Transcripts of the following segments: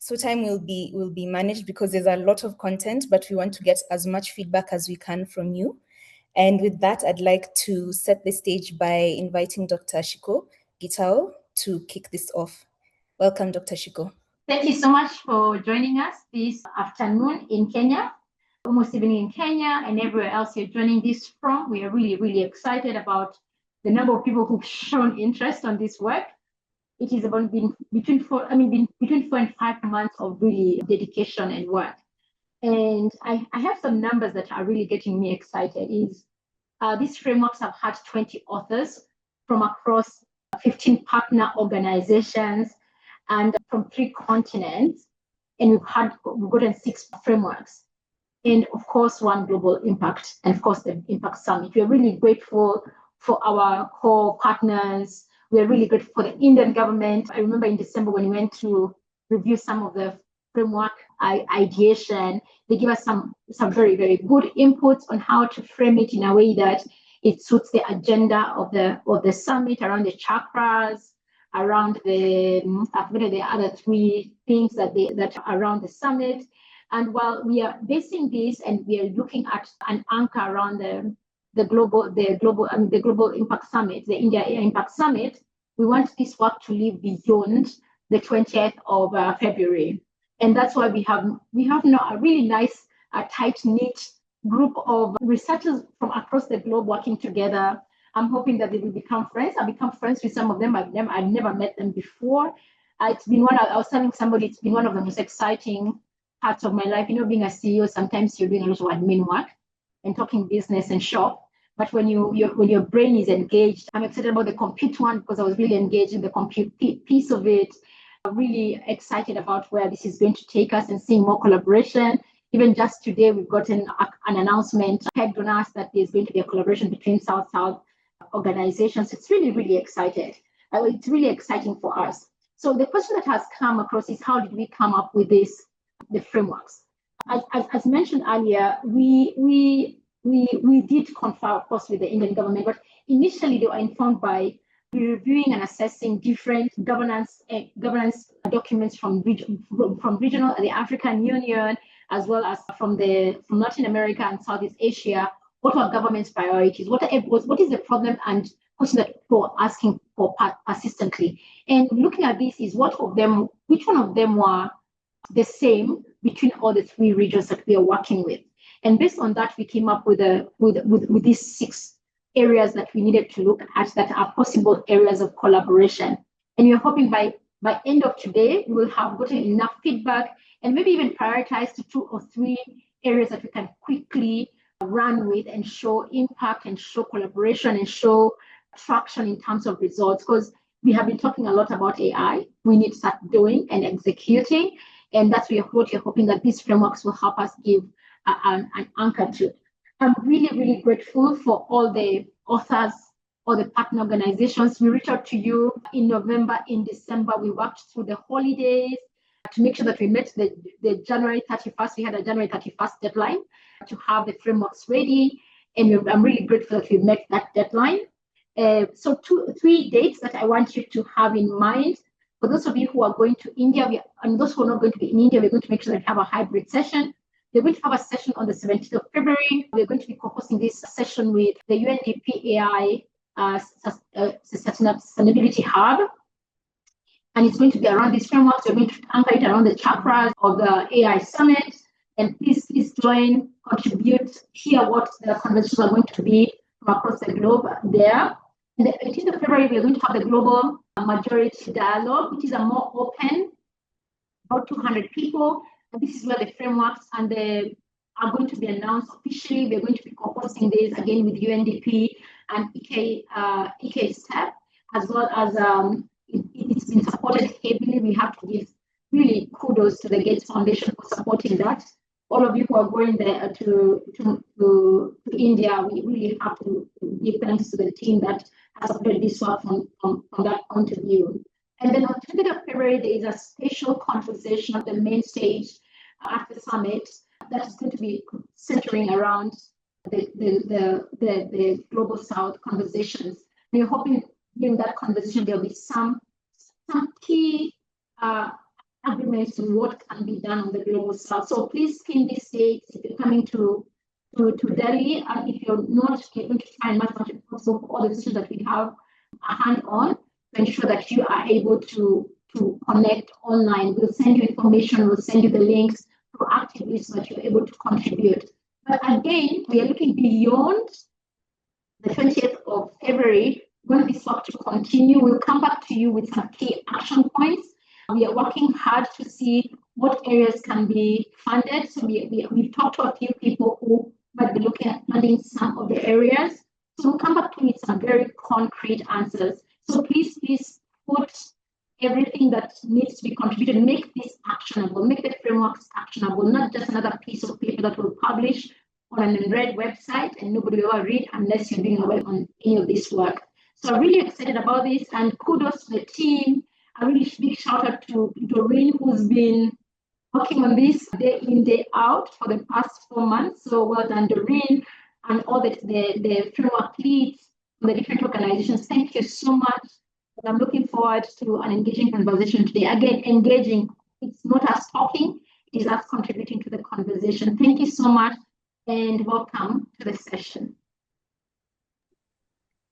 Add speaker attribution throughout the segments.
Speaker 1: So time will be managed because there's a lot of content, but we want to get as much feedback as we can from you. And with that, I'd like to set the stage by inviting Dr. Shiko Gitao to kick this off. Welcome, Dr. Shiko.
Speaker 2: Thank you so much for joining us this afternoon in Kenya, almost evening in Kenya, and everywhere else you're joining this from. We are really, really excited about the number of people who've shown interest on this work. It is about between 4 and 5 months of really dedication and work. And I have some numbers that are really getting me excited. These frameworks have had 20 authors from across 15 partner organizations and from 3 continents. And we've gotten 6 frameworks. And of course, 1 global impact, and of course, the Impact Summit. We're really grateful for our core partners. We're really grateful for the Indian government. I remember in December when we went to review some of the framework ideation, they give us some very, very good inputs on how to frame it in a way that it suits the agenda of the summit, around the chakras, around the other 3 things that are around the summit. And while we are basing this and we are looking at an anchor around the global impact summit, the India Impact Summit, we want this work to live beyond the 20th of February. And that's why we have now a really nice, tight-knit group of researchers from across the globe working together. I'm hoping that they will become friends. I've become friends with some of them. I've never met them before. I was telling somebody, it's been one of the most exciting parts of my life. Being a CEO, sometimes you're doing a lot of admin work and talking business and shop. But when your brain is engaged, I'm excited about the compute one because I was really engaged in the compute piece of it. I'm really excited about where this is going to take us and seeing more collaboration. Even just today, we've gotten an announcement pegged on us that there's going to be a collaboration between South-South organizations. It's really, really excited. It's really exciting for us. So the question that has come across is, how did we come up with the frameworks? As mentioned earlier, we did confer, of course, with the Indian government, but initially they were informed by reviewing and assessing different governance documents from regional, the African Union, as well as from Latin America and Southeast Asia. What are government's priorities? What is the problem and question that people are asking for persistently? And looking at this is which one of them were the same between all the 3 regions that we are working with. And based on that, we came up with these 6 areas that we needed to look at that are possible areas of collaboration. And we're hoping by end of today, we will have gotten enough feedback and maybe even prioritize the 2 or 3 areas that we can quickly run with and show impact and show collaboration and show traction in terms of results. Because we have been talking a lot about AI. We need to start doing and executing. And that's what we're hoping that these frameworks will help us give an anchor to. I'm really, really grateful for all the authors, all the partner organizations. We reached out to you in November, in December. We worked through the holidays to make sure that we met the January 31st. We had a January 31st deadline to have the frameworks ready. And I'm really grateful that we met that deadline. So 3 dates that I want you to have in mind. For those of you who are going to India, and those who are not going to be in India, we're going to make sure that we have a hybrid session. We're going to have a session on the 17th of February. We're going to be co-hosting this session with the UNDP AI Sustainability Hub. And it's going to be around these frameworks. We're going to anchor it around the chakras of the AI Summit. And please join, contribute, hear what the conversations are going to be from across the globe there. On the 18th of February, we're going to have the Global Majority Dialogue, which is a more open, about 200 people. And this is where the frameworks are going to be announced officially. We're going to be co-hosting this again with UNDP and EK STEP, as well as it's been supported heavily. We have to give really kudos to the Gates Foundation for supporting that. All of you who are going there to India, we really have to give thanks to the team that has supported this work from that point of view. And then on 20th of February, there is a special conversation on the main stage at the summit that is going to be centering around the Global South conversations. And we're hoping during that conversation, there'll be some key agreements on what can be done on the global south. So please pin these dates if you're coming to Delhi, and if you're not, you're going to try and much possible for all the decisions that we have a hand on to ensure that you are able to connect online. We'll send you information, we'll send you the links proactively so that you're able to contribute. But again, we are looking beyond the 20th of February. When this work to continue, we'll come back to you with some key action points. We are working hard to see what areas can be funded. So we've talked to a few people who might be looking at funding some of the areas. So we'll come back to you with some very concrete answers. So please put everything that needs to be contributed, make this actionable, make the frameworks actionable, not just another piece of paper that we'll publish on an unread website and nobody will ever read unless you're doing well on any of this work. So I'm really excited about this, and kudos to the team. A really big shout out to Doreen, who's been working on this day in, day out for the past 4 months. So well done, Doreen, and all the framework leads from the different organizations. Thank you so much. And I'm looking forward to an engaging conversation today. Again, engaging, it's not us talking, it is us contributing to the conversation. Thank you so much, and welcome to the session.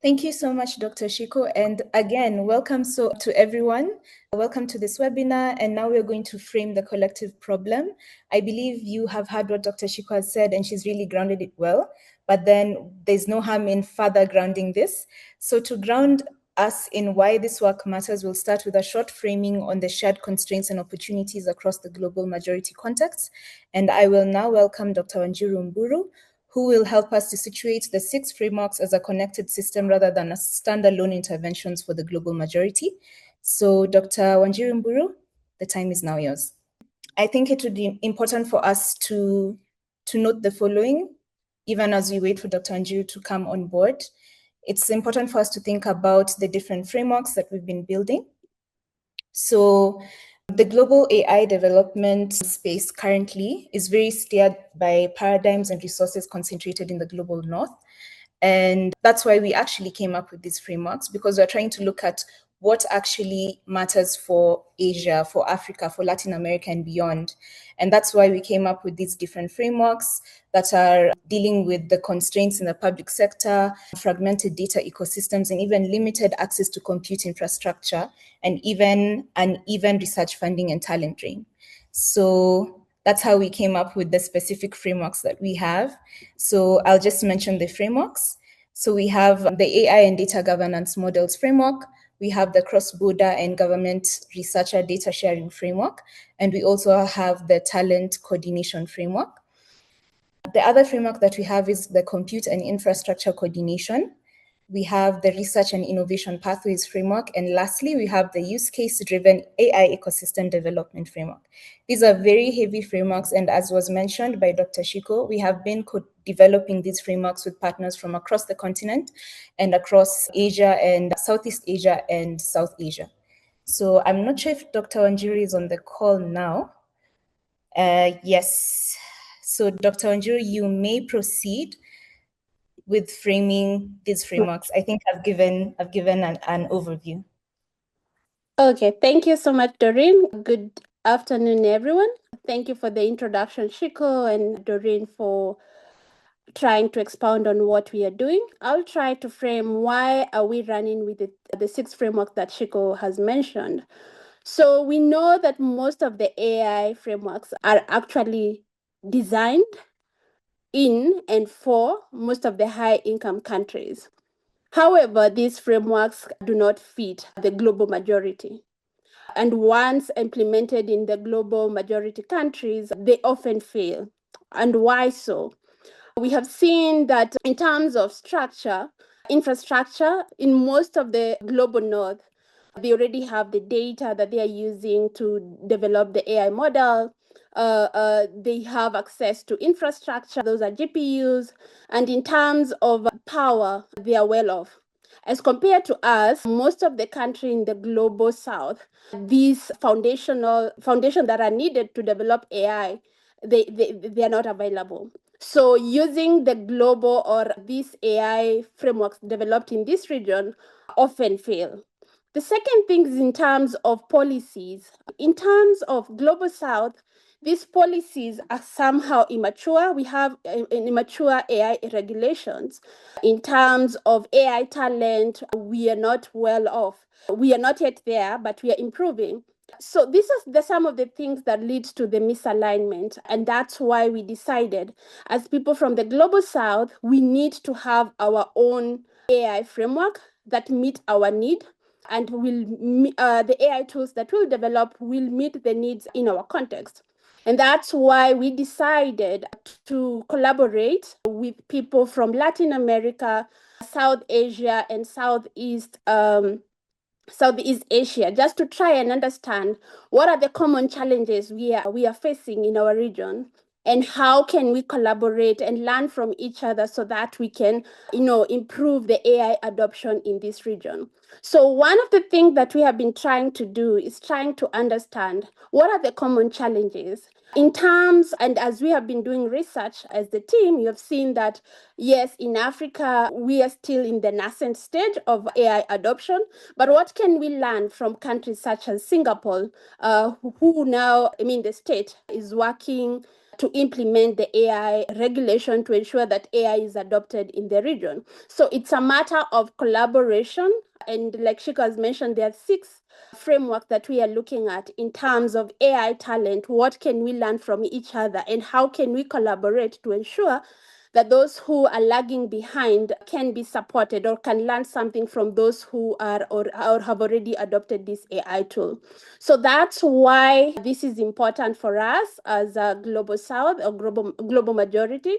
Speaker 1: Thank you so much, Dr. Shiko. And again, welcome to everyone. Welcome to this webinar. And now we're going to frame the collective problem. I believe you have heard what Dr. Shiko has said, and she's really grounded it well. But then there's no harm in further grounding this. So to ground us in why this work matters, we'll start with a short framing on the shared constraints and opportunities across the global majority context. And I will now welcome Dr. Wanjiru Mburu, who will help us to situate the 6 frameworks as a connected system rather than as standalone interventions for the global majority. So Dr. Wanjiru Mburu, the time is now yours. I think it would be important for us to note the following, even as we wait for Dr. Wanjiru to come on board. It's important for us to think about the different frameworks that we've been building. So the global AI development space currently is very steered by paradigms and resources concentrated in the global north. And that's why we actually came up with these frameworks, because we're trying to look at what actually matters for Asia, for Africa, for Latin America and beyond. And that's why we came up with these different frameworks that are dealing with the constraints in the public sector, fragmented data ecosystems, and even limited access to compute infrastructure, and even uneven research funding and talent drain. So that's how we came up with the specific frameworks that we have. So I'll just mention the frameworks. So we have the AI and data governance models framework. We have the cross-border and government researcher data sharing framework. And we also have the talent coordination framework. The other framework that we have is the compute and infrastructure coordination. We have the research and innovation pathways framework. And lastly, we have the use case driven AI ecosystem development framework. These are very heavy frameworks. And as was mentioned by Dr. Shiko, we have been developing these frameworks with partners from across the continent and across Asia and Southeast Asia and South Asia. So I'm not sure if Dr. Wanjiru is on the call now. Yes. So Dr. Wanjiru, you may proceed with framing these frameworks. I think I've given an overview.
Speaker 3: Okay, thank you so much, Doreen. Good afternoon, everyone. Thank you for the introduction, Shiko, and Doreen for trying to expound on what we are doing. I'll try to frame why are we running with the 6 frameworks that Shiko has mentioned. So we know that most of the AI frameworks are actually designed in and for most of the high-income countries. However, these frameworks do not fit the global majority. And once implemented in the global majority countries, they often fail. And why so? We have seen that in terms of infrastructure, in most of the global north, they already have the data that they are using to develop the AI model. They have access to infrastructure, those are GPUs. And in terms of power, they are well off. As compared to us, most of the country in the global south, these foundation that are needed to develop AI, they are not available. So using the global or these AI frameworks developed in this region often fail. The second thing is in terms of policies. In terms of Global South, these policies are somehow immature. We have immature AI regulations. In terms of AI talent, we are not well off. We are not yet there, but we are improving. So this is some of the things that lead to the misalignment. And that's why we decided, as people from the Global South, we need to have our own AI framework that meet our need, and the AI tools that we'll develop will meet the needs in our context. And that's why we decided to collaborate with people from Latin America, South Asia, and Southeast Asia, just to try and understand what are the common challenges we are facing in our region, and how can we collaborate and learn from each other so that we can, improve the AI adoption in this region. So one of the things that we have been trying to do is trying to understand what are the common challenges in terms, and as we have been doing research as the team, you have seen that, yes, in Africa, we are still in the nascent stage of AI adoption, but what can we learn from countries such as Singapore, who now, the state is working to implement the AI regulation to ensure that AI is adopted in the region. So it's a matter of collaboration. And like Shiko has mentioned, there are 6 framework that we are looking at in terms of AI talent. What can we learn from each other, and how can we collaborate to ensure that those who are lagging behind can be supported or can learn something from those who are or have already adopted this AI tool. So that's why this is important for us as a Global South or global majority,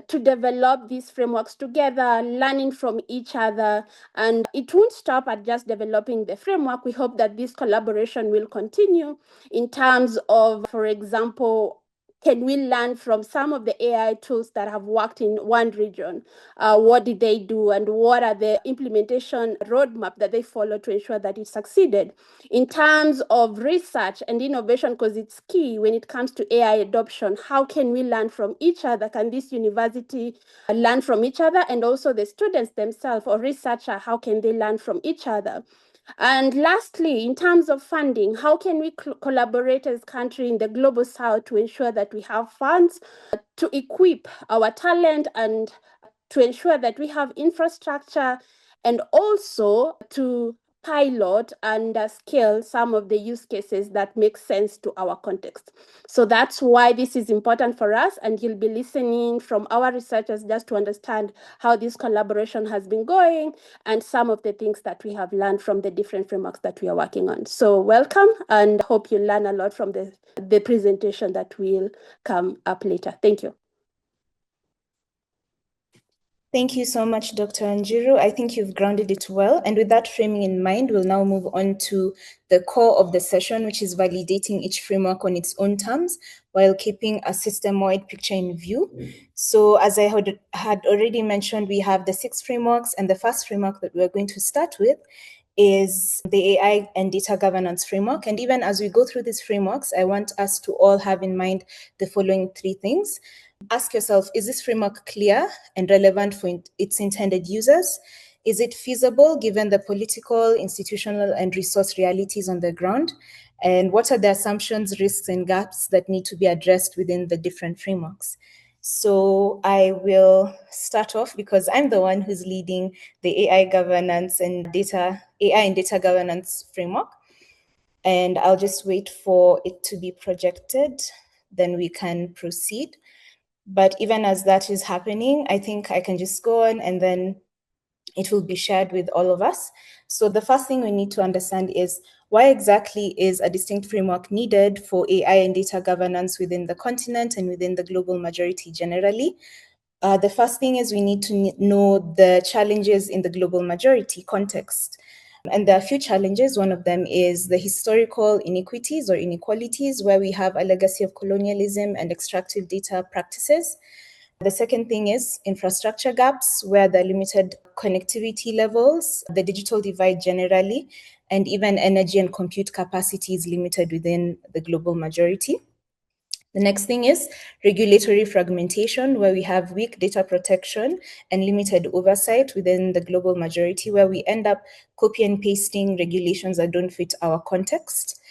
Speaker 3: to develop these frameworks together, learning from each other. And it won't stop at just developing the framework. We hope that this collaboration will continue in terms of, for example, can we learn from some of the AI tools that have worked in one region? What did they do, and what are the implementation roadmap that they follow to ensure that it succeeded? In terms of research and innovation, because it's key when it comes to AI adoption, how can we learn from each other? Can this university learn from each other? And also the students themselves or researcher, how can they learn from each other? And lastly, in terms of funding, how can we collaborate as a country in the Global South to ensure that we have funds to equip our talent and to ensure that we have infrastructure, and also to pilot and scale some of the use cases that make sense to our context. So that's why this is important for us, and you'll be listening from our researchers just to understand how this collaboration has been going and some of the things that we have learned from the different frameworks that we are working on. So welcome, and hope you learn a lot from the presentation that will come up later. Thank you.
Speaker 1: Thank you so much, Dr. Anjiru. I think you've grounded it well. And with that framing in mind, we'll now move on to the core of the session, which is validating each framework on its own terms while keeping a system-wide picture in view. So as I had already mentioned, we have the 6 frameworks, and the first framework that we're going to start with is the AI and data governance framework. And even as we go through these frameworks, I want us to all have in mind the following 3 things. Ask yourself, is this framework clear and relevant for its intended users? Is it feasible given the political, institutional, and resource realities on the ground? And what are the assumptions, risks, and gaps that need to be addressed within the different frameworks? So I will start off because I'm the one who's leading the AI and data governance framework. And I'll just wait for it to be projected, then we can proceed. But even as that is happening, I think I can just go on and then it will be shared with all of us. So the first thing we need to understand is, why exactly is a distinct framework needed for AI and data governance within the continent and within the global majority generally? The first thing is we need to know the challenges in the global majority context. And there are a few challenges. One of them is the historical inequities or inequalities, where we have a legacy of colonialism and extractive data practices. The second thing is infrastructure gaps, where the limited connectivity levels, the digital divide generally, and even energy and compute capacity is limited within the global majority. The next thing is regulatory fragmentation, where we have weak data protection and limited oversight within the global majority, where we end up copy and pasting regulations that don't fit our context.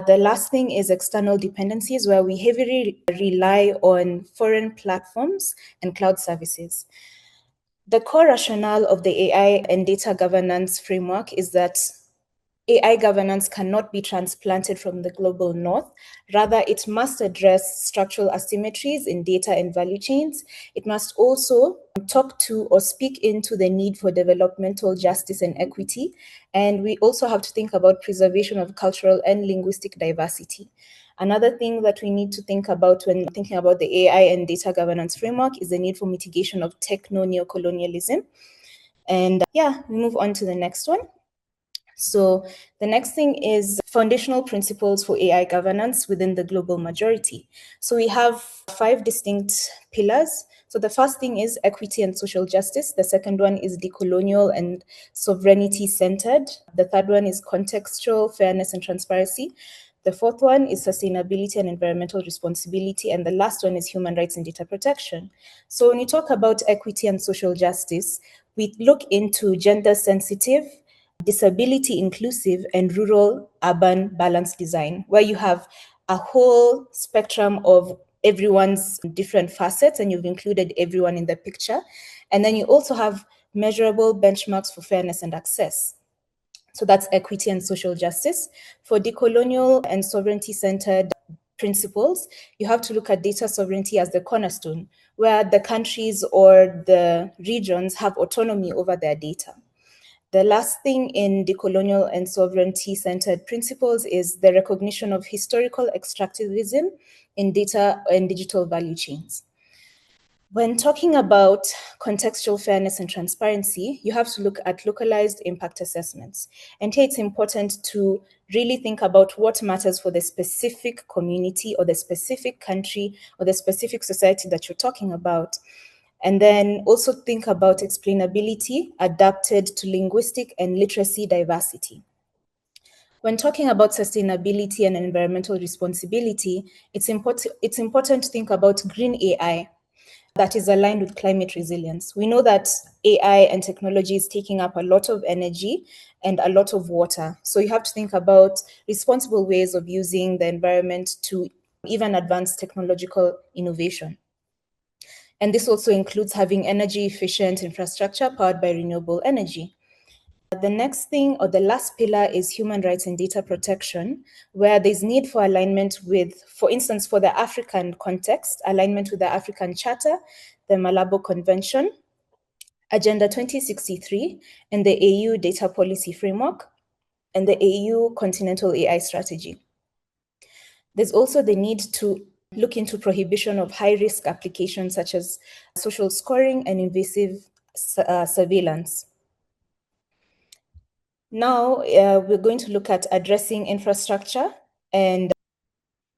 Speaker 1: The last thing is external dependencies, where we heavily rely on foreign platforms and cloud services. The core rationale of the AI and data governance framework is that AI governance cannot be transplanted from the global north. Rather, it must address structural asymmetries in data and value chains. It must also talk to or speak into the need for developmental justice and equity. And we also have to think about preservation of cultural and linguistic diversity. Another thing that we need to think about when thinking about the AI and data governance framework is the need for mitigation of techno-neocolonialism. And we move on to the next one. So the next thing is foundational principles for AI governance within the global majority. So we have 5 distinct pillars. So the first thing is equity and social justice. The second one is decolonial and sovereignty centered. The third one is contextual fairness and transparency. The fourth one is sustainability and environmental responsibility. And the last one is human rights and data protection. So when you talk about equity and social justice, we look into gender sensitive, disability inclusive, and rural urban balanced design, where you have a whole spectrum of everyone's different facets and you've included everyone in the picture. And then you also have measurable benchmarks for fairness and access. So that's equity and social justice. For decolonial and sovereignty-centered principles, you have to look at data sovereignty as the cornerstone, where the countries or the regions have autonomy over their data. The last thing in decolonial and sovereignty-centered principles is the recognition of historical extractivism in data and digital value chains. When talking about contextual fairness and transparency, you have to look at localized impact assessments. And here it's important to really think about what matters for the specific community or the specific country or the specific society that you're talking about. And then also think about explainability adapted to linguistic and literacy diversity. When talking about sustainability and environmental responsibility, it's important to think about green AI that is aligned with climate resilience. We know that AI and technology is taking up a lot of energy and a lot of water. So you have to think about responsible ways of using the environment to even advance technological innovation. And this also includes having energy efficient infrastructure powered by renewable energy. The next thing, or the last pillar, is human rights and data protection, where there's need for alignment with, for instance, for the African context, alignment with the African Charter, the Malabo Convention, Agenda 2063, and the AU Data Policy Framework, and the AU Continental AI Strategy. There's also the need to look into prohibition of high-risk applications such as social scoring and invasive surveillance. Now, we're going to look at addressing infrastructure and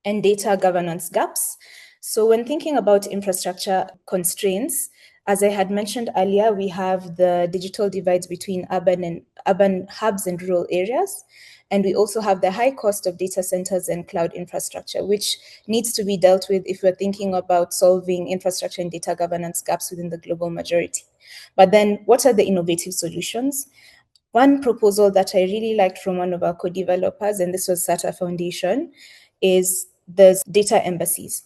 Speaker 1: data governance gaps. So when thinking about infrastructure constraints, as I had mentioned earlier, we have the digital divides between urban hubs and rural areas. And we also have the high cost of data centers and cloud infrastructure, which needs to be dealt with if we're thinking about solving infrastructure and data governance gaps within the global majority. But then what are the innovative solutions? One proposal that I really liked from one of our co-developers, and this was SATA Foundation, is the data embassies.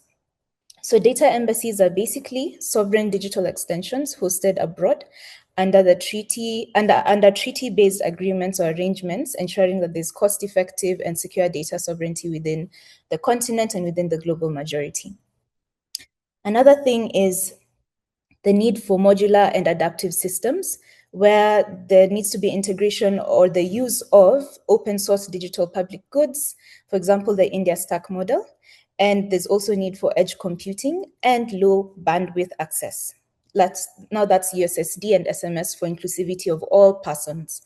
Speaker 1: So data embassies are basically sovereign digital extensions hosted abroad under treaty-based agreements or arrangements, ensuring that there's cost-effective and secure data sovereignty within the continent and within the global majority. Another thing is the need for modular and adaptive systems, where there needs to be integration or the use of open source digital public goods, for example, the India Stack model. And there's also need for edge computing and low bandwidth access. Now that's USSD and SMS for inclusivity of all persons.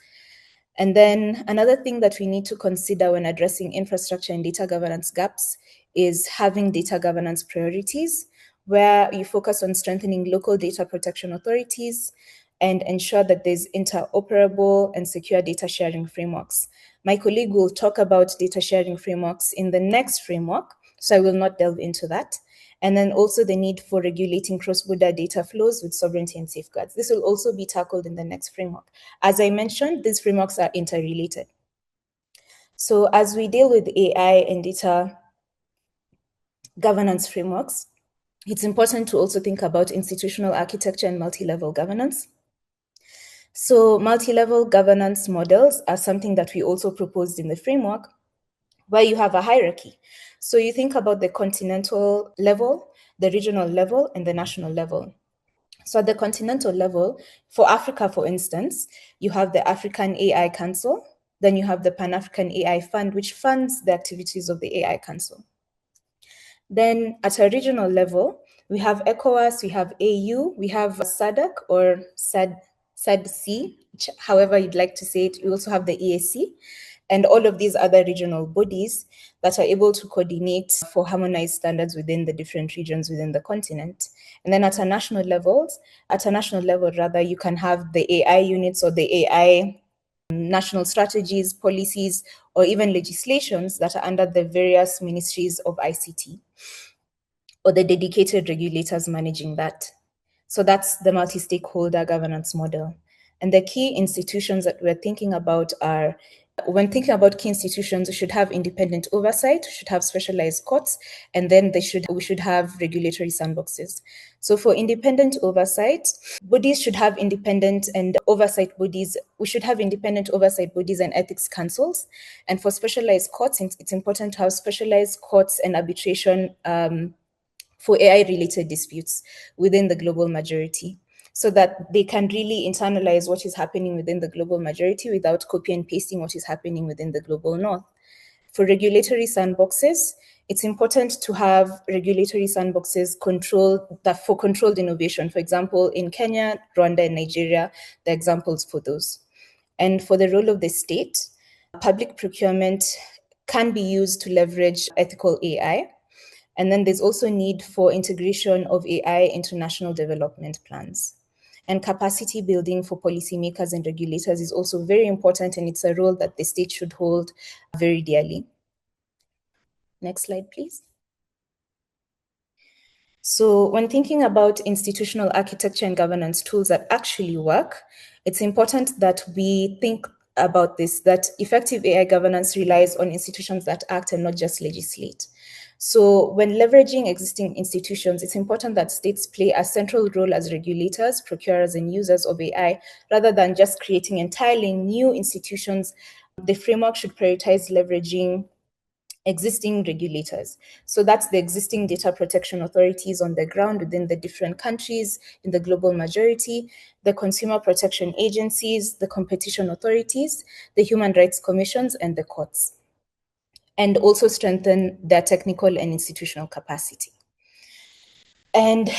Speaker 1: And then another thing that we need to consider when addressing infrastructure and data governance gaps is having data governance priorities, where you focus on strengthening local data protection authorities and ensure that there's interoperable and secure data sharing frameworks. My colleague will talk about data sharing frameworks in the next framework, So I will not delve into that. And then also the need for regulating cross-border data flows with sovereignty and safeguards. This will also be tackled in the next framework. As I mentioned, these frameworks are interrelated. So as we deal with AI and data governance frameworks, it's important to also think about institutional architecture and multi-level governance. So multi-level governance models are something that we also proposed in the framework, where you have a hierarchy. So you think about the continental level, the regional level, and the national level. So at the continental level, for Africa, for instance, you have the African AI Council, then you have the Pan-African AI Fund, which funds the activities of the AI Council. Then at a regional level, we have ECOWAS, we have AU, we have SADC or SADC, however you'd like to say it. We also have the EAC, and all of these other regional bodies that are able to coordinate for harmonized standards within the different regions within the continent. And then at a national level, you can have the AI units or the AI national strategies, policies, or even legislations that are under the various ministries of ICT or the dedicated regulators managing that. So that's the multi-stakeholder governance model. And the key institutions that we're thinking about are, when thinking about key institutions, we should have independent oversight, we should have specialized courts, and then we should have regulatory sandboxes. So for independent oversight, bodies should have independent and oversight bodies. We should have independent oversight bodies and ethics councils. And for specialized courts, it's important to have specialized courts and arbitration for AI-related disputes within the global majority, so that they can really internalize what is happening within the global majority without copy and pasting what is happening within the global north. For regulatory sandboxes, it's important to have regulatory sandboxes for controlled innovation. For example, in Kenya, Rwanda, and Nigeria, the examples for those. And for the role of the state, public procurement can be used to leverage ethical AI. And then there's also need for integration of AI into national development plans. And capacity building for policymakers and regulators is also very important, and it's a role that the state should hold very dearly. Next slide, please. So when thinking about institutional architecture and governance tools that actually work, it's important that we think about this, that effective AI governance relies on institutions that act and not just legislate. So when leveraging existing institutions, it's important that states play a central role as regulators, procurers, and users of AI, rather than just creating entirely new institutions. The framework should prioritize leveraging existing regulators. So that's the existing data protection authorities on the ground within the different countries in the global majority, the consumer protection agencies, the competition authorities, the human rights commissions, and the courts, and also strengthen their technical and institutional capacity. And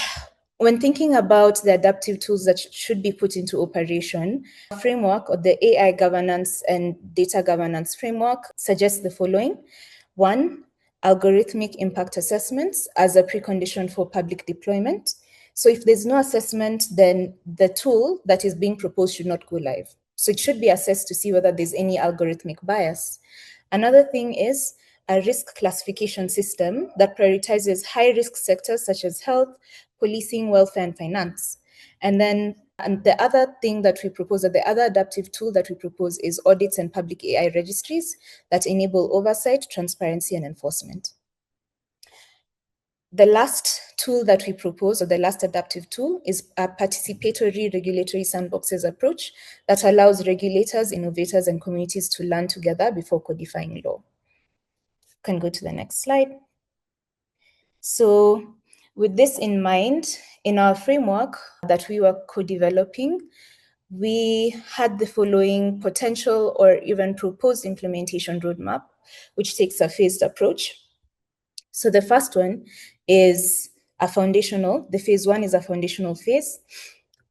Speaker 1: when thinking about the adaptive tools that should be put into operation, framework, or the AI governance and data governance framework, suggests the following. 1, algorithmic impact assessments as a precondition for public deployment. So if there's no assessment, then the tool that is being proposed should not go live. So it should be assessed to see whether there's any algorithmic bias. Another thing is a risk classification system that prioritizes high-risk sectors such as health, policing, welfare, and finance. And the other thing that we propose, or the other adaptive tool that we propose, is audits and public AI registries that enable oversight, transparency, and enforcement. The last tool that we propose, or the last adaptive tool, is a participatory regulatory sandboxes approach that allows regulators, innovators, and communities to learn together before codifying law. Can go to the next slide. So with this in mind, in our framework that we were co-developing, we had the following potential or even proposed implementation roadmap, which takes a phased approach. So the first one is the phase 1 is a foundational phase,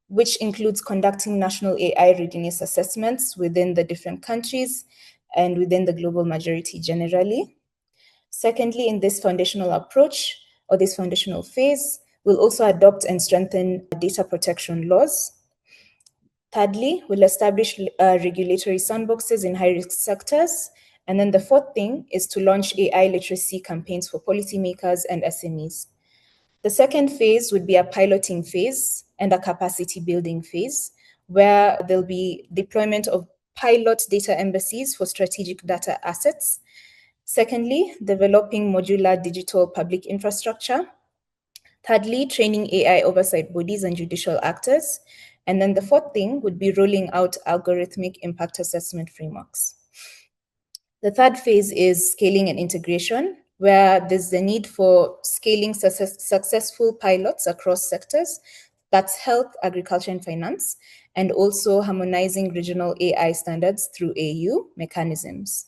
Speaker 1: which includes conducting national AI readiness assessments within the different countries and within the global majority generally. Secondly, in this foundational approach, or this foundational phase, we'll also adopt and strengthen data protection laws. Thirdly, we'll establish regulatory sandboxes in high-risk sectors And then the fourth thing is to launch AI literacy campaigns for policymakers and SMEs. The second phase would be a piloting phase and a capacity building phase, where there'll be deployment of pilot data embassies for strategic data assets. Secondly, developing modular digital public infrastructure. Thirdly, training AI oversight bodies and judicial actors. And then the fourth thing would be rolling out algorithmic impact assessment frameworks. The third phase is scaling and integration, where there's the need for scaling successful pilots across sectors. That's health, agriculture, and finance, and also harmonizing regional AI standards through AU mechanisms.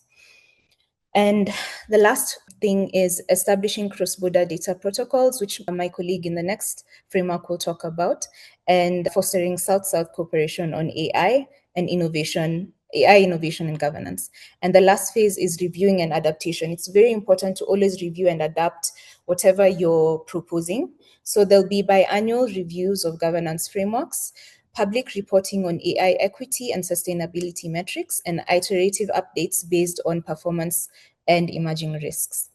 Speaker 1: And the last thing is establishing cross-border data protocols, which my colleague in the next framework will talk about, and fostering South-South cooperation on AI and innovation, AI innovation and governance. And the last phase is reviewing and adaptation. It's very important to always review and adapt whatever you're proposing. So there'll be biannual reviews of governance frameworks, public reporting on AI equity and sustainability metrics, and iterative updates based on performance and emerging risks.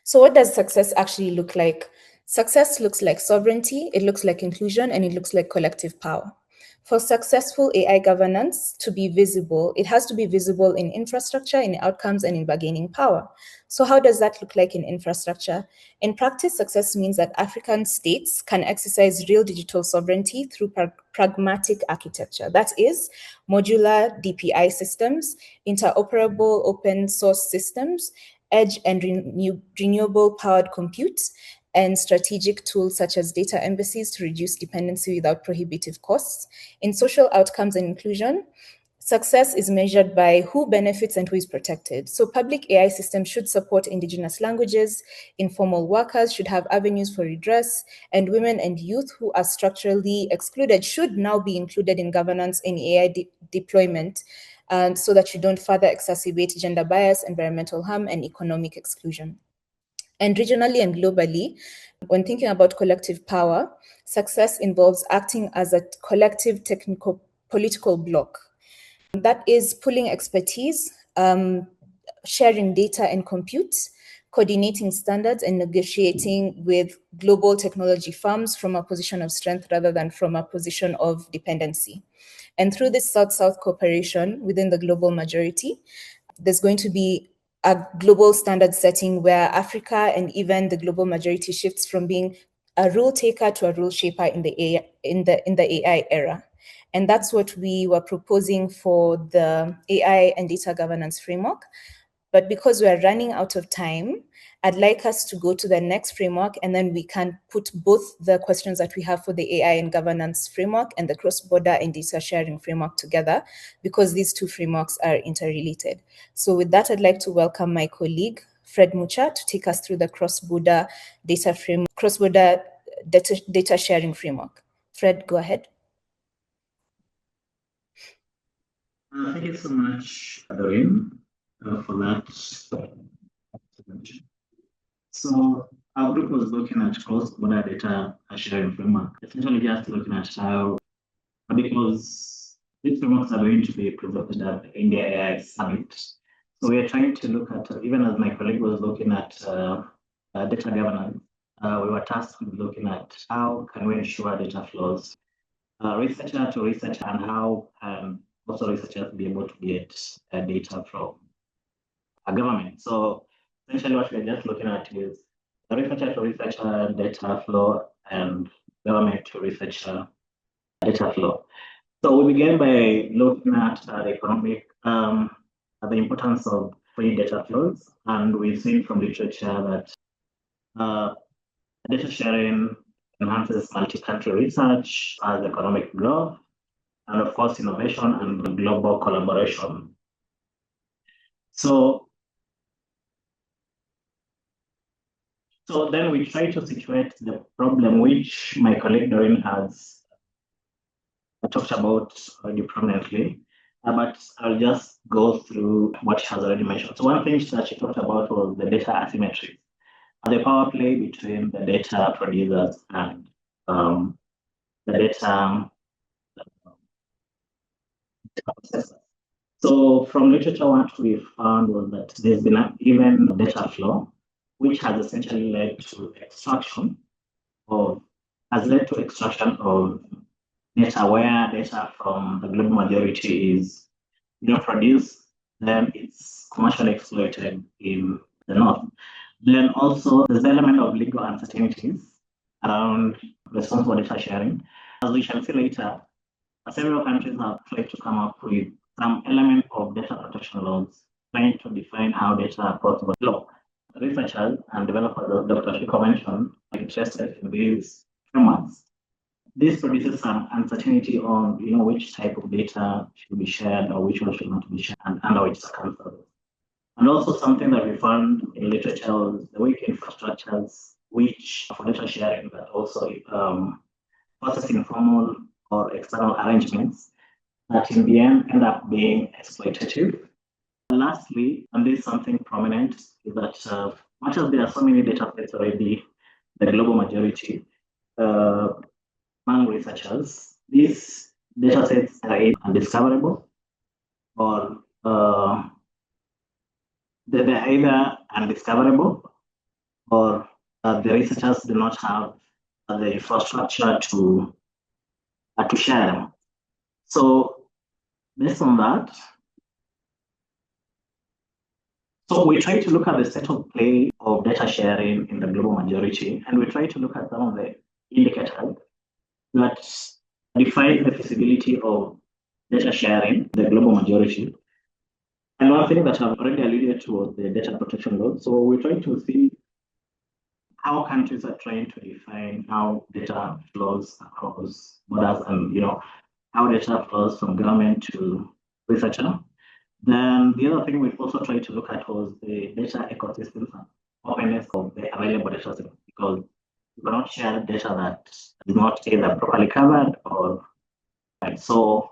Speaker 1: So what does success actually look like? Success looks like sovereignty, it looks like inclusion, and it looks like collective power. For successful AI governance to be visible, it has to be visible in infrastructure, in outcomes, and in bargaining power. So how does that look like in infrastructure? In practice, success means that African states can exercise real digital sovereignty through pragmatic architecture. That is, modular DPI systems, interoperable open source systems, edge and renewable powered compute, and strategic tools such as data embassies to reduce dependency without prohibitive costs. In social outcomes and inclusion, success is measured by who benefits and who is protected. So public AI systems should support indigenous languages, informal workers should have avenues for redress, and women and youth who are structurally excluded should now be included in governance and AI deployment, so that you don't further exacerbate gender bias, environmental harm, and economic exclusion. And regionally and globally, when thinking about collective power, success involves acting as a collective technical political bloc. That is pulling expertise, sharing data and compute, coordinating standards, and negotiating with global technology firms from a position of strength rather than from a position of dependency. And through this South-South cooperation within the global majority, there's going to be a global standard setting where Africa and even the global majority shifts from being a rule taker to a rule shaper in the AI era. And that's what we were proposing for the AI and data governance framework. But because we are running out of time, I'd like us to go to the next framework, and then we can put both the questions that we have for the AI and governance framework and the cross-border and data sharing framework together, because these two frameworks are interrelated. So with that, I'd like to welcome my colleague, Fred Mucha, to take us through the cross-border data sharing framework. Fred, go ahead.
Speaker 4: Thank you so much, Doreen, for that. So our group was looking at cross-border data sharing framework, essentially just looking at how, because these frameworks are going to be presented at the India AI Summit. So we are trying to look at, even as my colleague was looking at data governance, we were tasked with looking at how can we ensure data flows, researcher to researcher, and how also researchers be able to get data from a government. So essentially what we're just looking at is the researcher to researcher data flow and government to researcher data flow. So we began by looking at the economic, the importance of free data flows, and we've seen from literature that data sharing enhances multi-country research as economic growth, and of course, innovation and global collaboration. So then we try to situate the problem which my colleague Doreen has talked about already prominently, but I'll just go through what she has already mentioned. So one thing that she talked about was the data asymmetry, the power play between the data producers and the data processors. So from literature, what we found was that there's been an even data flow, which has essentially led to extraction of data where data from the global majority is produced, then it's commercially exploited in the north. Then also there's the element of legal uncertainties around responsible data sharing. As we shall see later, several countries have tried to come up with some element of data protection laws, trying to define how data are possible. Law. Researchers and developers, as Dr. Shiko mentioned, are interested in these frameworks. This produces some uncertainty on which type of data should be shared or which one should not be shared and under which circumstances. And also something that we found in literature was the weak infrastructures which for data sharing, but also processing informal or external arrangements that in the end end up being exploitative. And lastly, and this is something prominent, is that much as there are so many data sets already, the global majority, among researchers, these data sets are either undiscoverable or they're either undiscoverable or the researchers do not have the infrastructure to share them. So based on that, so we try to look at the state of play of data sharing in the global majority, and we try to look at some of the indicators that define the feasibility of data sharing in the global majority. And one thing that I've already alluded to was the data protection law. So we're trying to see how countries are trying to define how data flows across borders and how data flows from government to researcher. Then the other thing we also tried to look at was the data ecosystems and openness of the available data set, because you cannot share data that is not either properly covered or right. So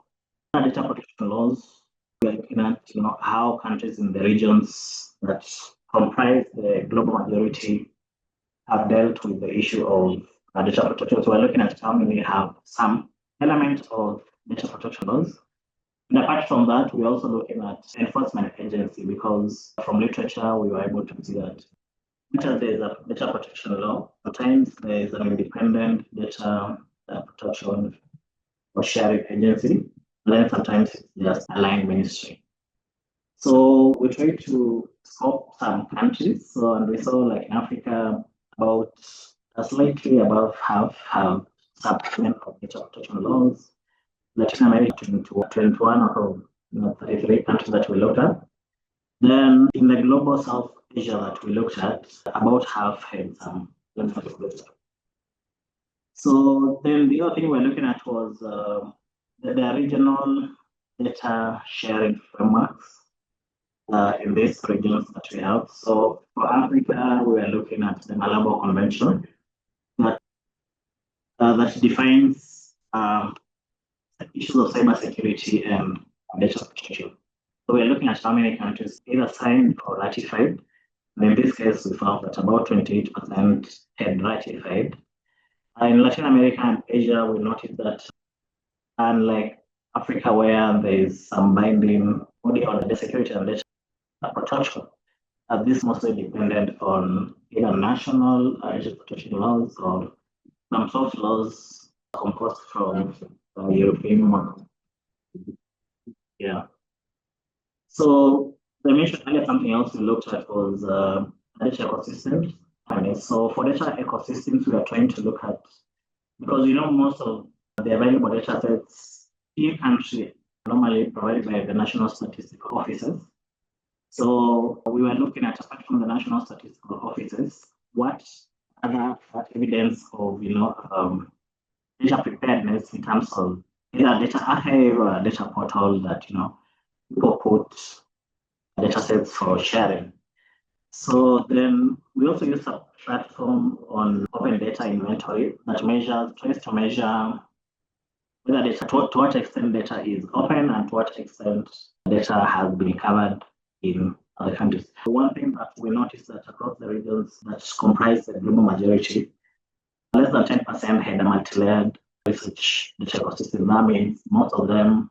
Speaker 4: data protection laws, we're looking at how countries in the regions that comprise the global majority have dealt with the issue of data protection. So we're looking at how many have some element of data protection laws. And apart from that, we're also looking at enforcement agency, because from literature, we were able to see that there's a data protection law, sometimes there's an independent data protection or sharing agency, and then sometimes it's just aligned ministry. So we try to scope some countries. So, and we saw like in Africa, about slightly above half have sub-segment of data protection laws. Latin America, 21 out of 33 countries that we looked at. Then in the global South Asia that we looked at, about half had some. So then the other thing we're looking at was the regional data sharing frameworks in these regions that we have. So for Africa, we are looking at the Malabo Convention that defines issues of cybersecurity and data protection. So we're looking at how many countries either signed or ratified. And in this case, we found that about 28% had ratified. In Latin America and Asia, we noticed that unlike Africa, where there is some binding body on the security and data protection, this mostly depended on either national data protection laws or some soft laws composed from European model. Yeah. So I mentioned earlier something else we looked at was data ecosystems. So for data ecosystems, we are trying to look at, because most of the available data sets in country normally provided by the national statistical offices. So we were looking at, apart from the national statistical offices, what other evidence of data preparedness in terms of either data archive or a data portal that people put data sets for sharing. So then we also use a platform on open data inventory that tries to measure whether data, to what extent data is open and to what extent data has been covered in other countries. One thing that we noticed that across the regions that comprise the global majority, less than 10% had a multi-layered research data ecosystem. That means most of them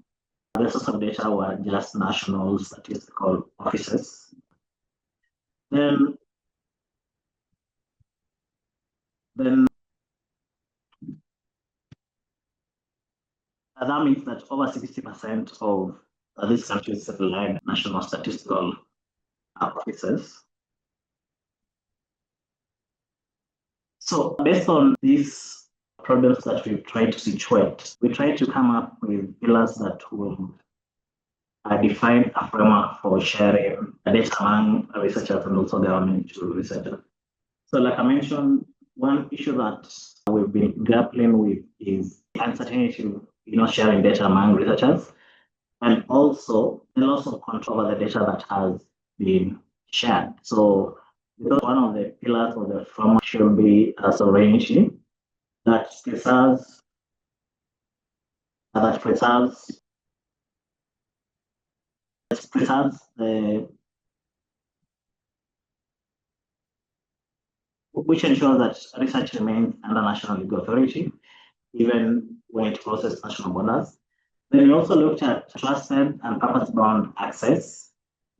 Speaker 4: The source of data were just national statistical offices. Then that means that over 60% of these countries rely on national statistical offices. So based on these problems that we've tried to situate, we tried to come up with pillars that will define a framework for sharing data among researchers and also government to researchers. So like I mentioned, one issue that we've been grappling with is the uncertainty of sharing data among researchers, and also the loss of control over the data that has been shared. So because one of the pillars of the framework should be a sovereignty that preserves the which ensures that research remains under national legal authority, even when it crosses national borders. Then we also looked at trusted and purpose-bound access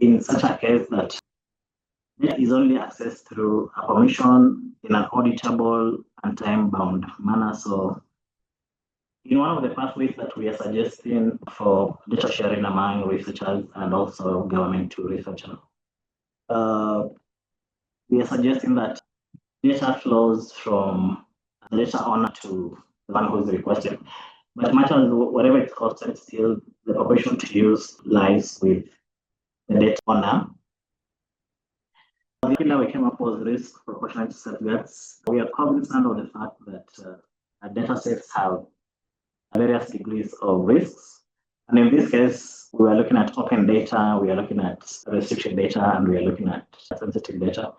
Speaker 4: in such a case that data is only accessed through a permission in an auditable and time-bound manner. So in one of the pathways that we are suggesting for data sharing among researchers and also government to researchers, we are suggesting that data flows from the data owner to the one who's requested. But much as whatever it's costed, still the operation to use lies with the data owner. The pillar we came up with risk proportionality safeguards. We are cognizant of the fact that data sets have various degrees of risks. And in this case, we are looking at open data, we are looking at restricted data, and we are looking at sensitive data,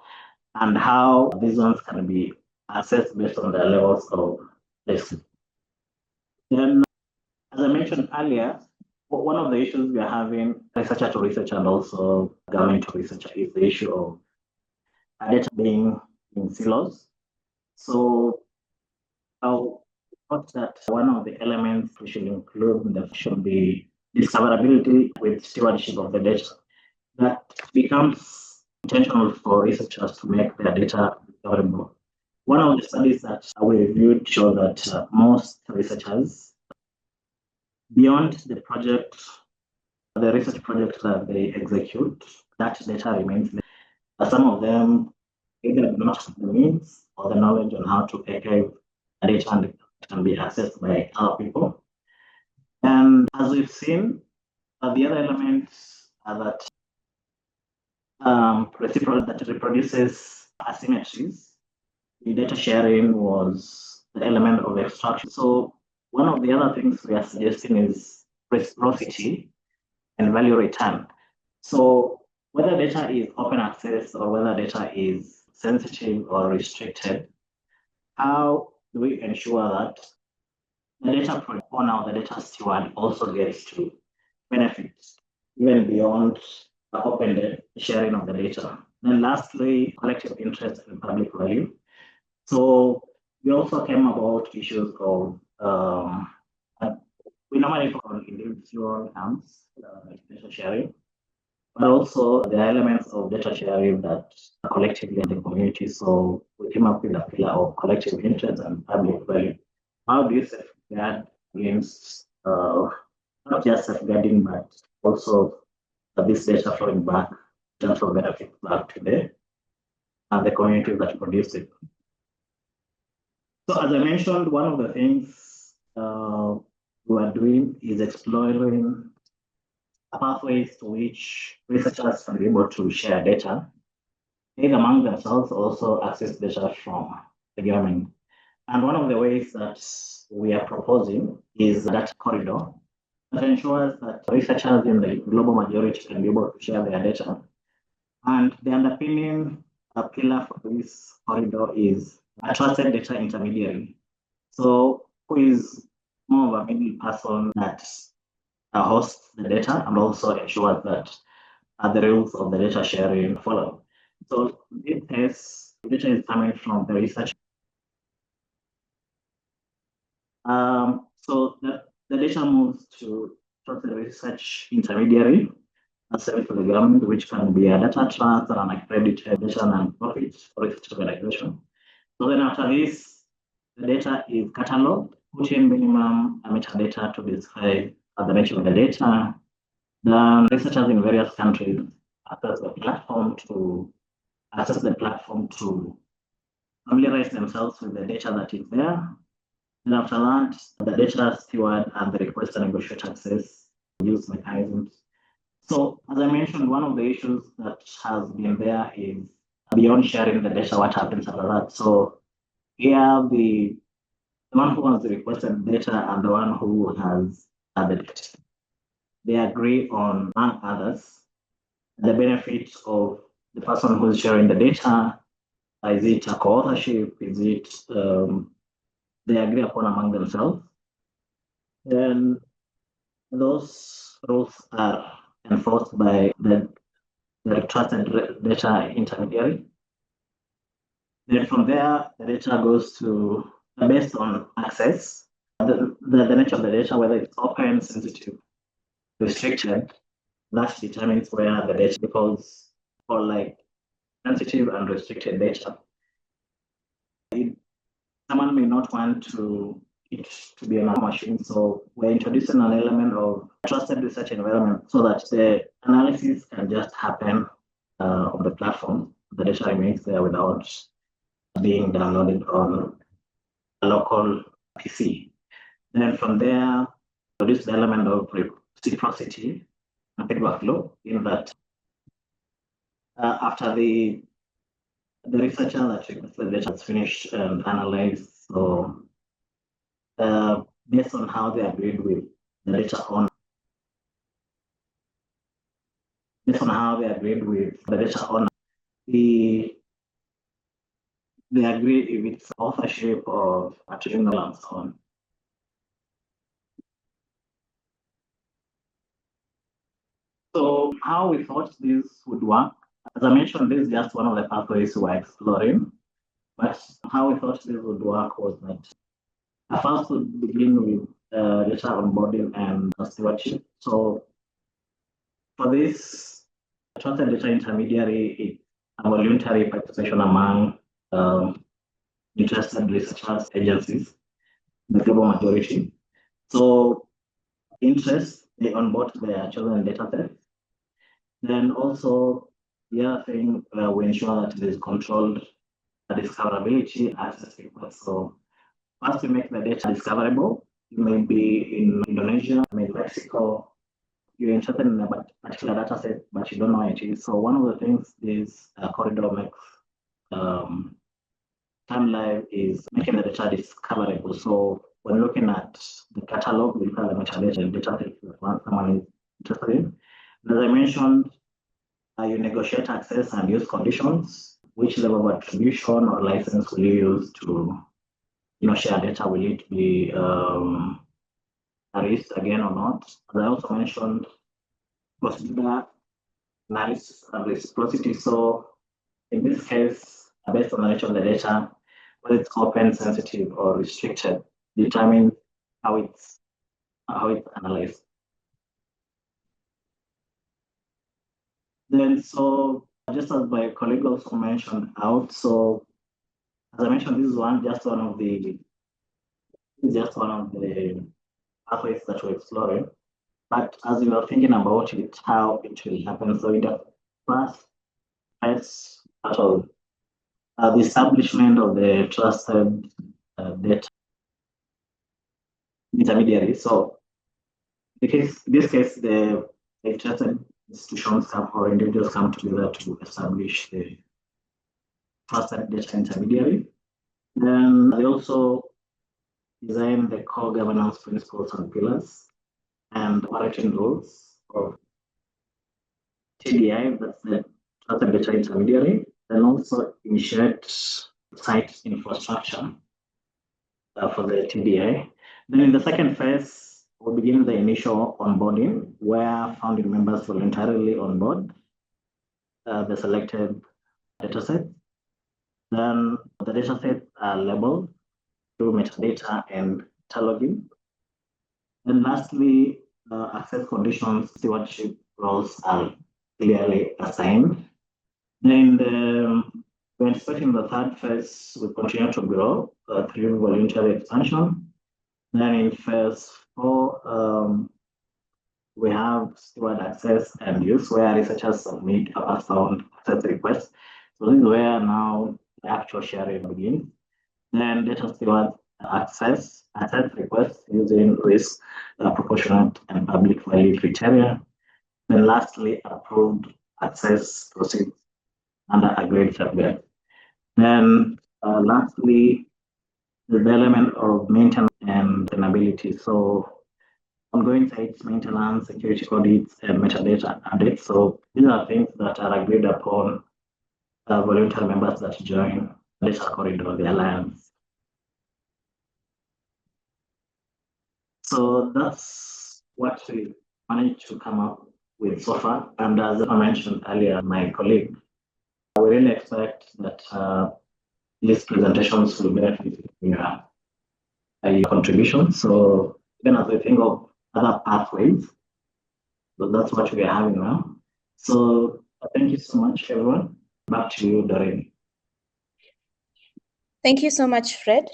Speaker 4: and how these ones can be assessed based on their levels of risk. Then, as I mentioned earlier, one of the issues we are having, researcher to researcher and also government to researcher, is the issue of data being in silos. So I thought that one of the elements we should include that should be discoverability with stewardship of the data. That becomes intentional for researchers to make their data discoverable. One of the studies that we reviewed showed that most researchers, beyond the project, the research project that they execute, that data remains there. Some of them either do not have the means or the knowledge on how to archive data and it can be accessed by other people. And as we've seen, the other elements are that that reproduces asymmetries. The data sharing was the element of extraction. So one of the other things we are suggesting is reciprocity and value return. So whether data is open access or whether data is sensitive or restricted, how do we ensure that the data owner or the data steward also gets to benefit even beyond the open sharing of the data? Then lastly, collective interest and public value. So we also came about issues of we normally focus on individual terms, data sharing, but also the elements of data sharing that are collectively in the community. So we came up with a pillar of collective interest and public value. How do you safeguard against not just safeguarding, but also this data flowing back in terms of benefit back to the community that produce it? So as I mentioned, one of the things we are doing is exploring pathways to which researchers can be able to share data, either among themselves or also access data from the government. And one of the ways that we are proposing is that corridor that ensures that researchers in the global majority can be able to share their data. And the underpinning pillar for this corridor is a trusted data intermediary. So who is more of a middle person that hosts the data and also ensures that the rules of the data sharing follow. So in this case, data is coming from the research. So the data moves to trusted research intermediary, a service for the government, which can be a data trust, an accredited data non-profit or research organization. So then after this, the data is cataloged, put in minimum metadata to describe the nature of the data. Then researchers in various countries access the platform to familiarize themselves with the data that is there. And after that, the data steward and the requester negotiate access use mechanisms. So as I mentioned, one of the issues that has been there is beyond sharing the data, what happens after that. So here the one who has requested data and the one who has added it, they agree on, among others, the benefits of the person who is sharing the data. Is it a co-authorship? Is it they agree upon among themselves? Then those rules are enforced by the trusted data intermediary. Then from there, the data goes to, based on access, the nature of the data, whether it's open, sensitive, restricted, that determines where the data, because for like sensitive and restricted data, someone may not want it to be on a machine. So we're introducing an element of trusted research environment so that the analysis can just happen on the platform. The data remains there without being downloaded on a local PC. Then from there, produce the element of reciprocity and feedback flow in that after the researcher that requested the data is finished and analyzed, so based on how they agreed with the data owner, they agree if it's authorship or attribution and so on. So how we thought this would work, as I mentioned, this is just one of the pathways we're exploring. But how we thought this would work was that first would begin with data onboarding and stewardship. So for this, trusted data intermediary is a voluntary participation among interested researchers, agencies, the global majority. So interest, they onboard their chosen data set. Then also the other thing, we ensure that there is controlled discoverability access request. So first we make the data discoverable. You may be in Indonesia, in Mexico, you're interested in a particular data set, but you don't know what it is. So one of the things this corridor makes time live is making the data discoverable. So when looking at the catalog, we have the metadata and data set that someone is interested in. As I mentioned, you negotiate access and use conditions. Which level of attribution or license will you use to share data? Will it be a risk again or not? As I also mentioned, procedure analysis and reciprocity. So in this case, based on the nature of the data, whether it's open, sensitive, or restricted, determine how it's analyzed. Then, so just as my colleague also mentioned out, so as I mentioned, this is just one of the pathways that we're exploring. But as we were thinking about it, how it will happen, so in the first part of the establishment of the trusted data intermediary. So in this case, the trusted institutions or individuals come together to establish the trusted data intermediary. Then they also design the core governance principles and pillars and operating rules of TDI, that's the trusted data intermediary, and also initiate site infrastructure for the TDI. Then in the second phase, we'll begin the initial onboarding, where founding members voluntarily onboard the selected dataset. Then the datasets are labeled through metadata and cataloging. Then lastly, access conditions, stewardship roles are clearly assigned. And we're expecting the third phase will continue to grow through voluntary expansion. Then in phase 4, we have steward access and use where researchers submit a sound access requests. So this is where now the actual sharing begins. Then data steward access requests using risk, proportionate, and public value criteria. Then lastly, approved access proceeds under agreed subject. Then lastly, the element of maintenance and sustainability. So ongoing sites maintenance, security audits, and metadata updates. So these are things that are agreed upon voluntary members that join data corridor, the alliance. So that's what we managed to come up with so far. And as I mentioned earlier, my colleague, we really expect that these presentations will benefit your contribution. So even as we think of other pathways, so that's what we are having now. So thank you so much, everyone. Back to you, Doreen.
Speaker 1: Thank you so much, Fred.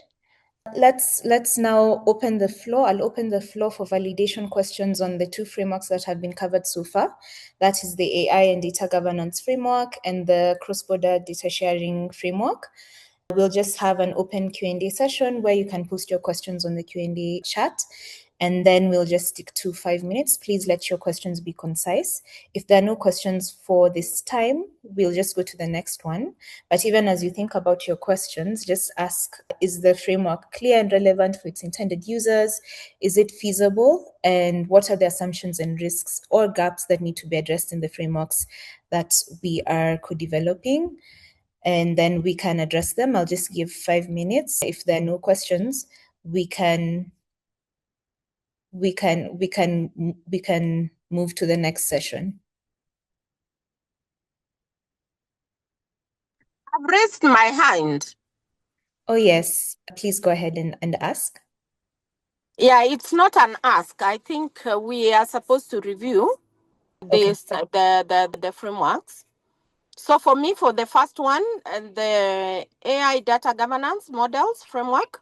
Speaker 1: Let's now open the floor. I'll open the floor for validation questions on the two frameworks that have been covered so far. That is the AI and data governance framework and the cross-border data sharing framework. We'll just have an open Q&A session where you can post your questions on the Q&A chat, and then we'll just stick to 5 minutes. Please let your questions be concise. If there are no questions for this time, we'll just go to the next one. But even as you think about your questions, just ask, is the framework clear and relevant for its intended users? Is it feasible? And what are the assumptions and risks or gaps that need to be addressed in the frameworks that we are co-developing? And then we can address them. I'll just give 5 minutes. If there are no questions, we can move to the next session.
Speaker 5: I've raised my hand.
Speaker 1: Oh yes, please go ahead and ask.
Speaker 5: Yeah, it's not an ask. I think we are supposed to review this, the frameworks. So for me, for the first one, the AI data governance models framework,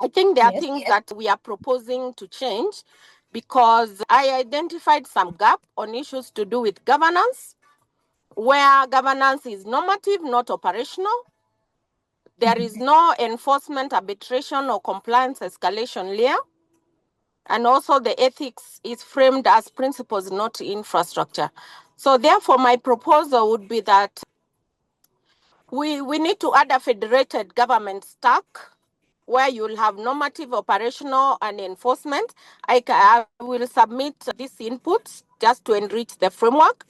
Speaker 5: I think there are things that we are proposing to change because I identified some gap on issues to do with governance, where governance is normative, not operational. There is no enforcement, arbitration, or compliance escalation layer. And also the ethics is framed as principles, not infrastructure. So therefore, my proposal would be that we need to add a federated government stack where you'll have normative, operational, and enforcement. I will submit these inputs just to enrich the framework.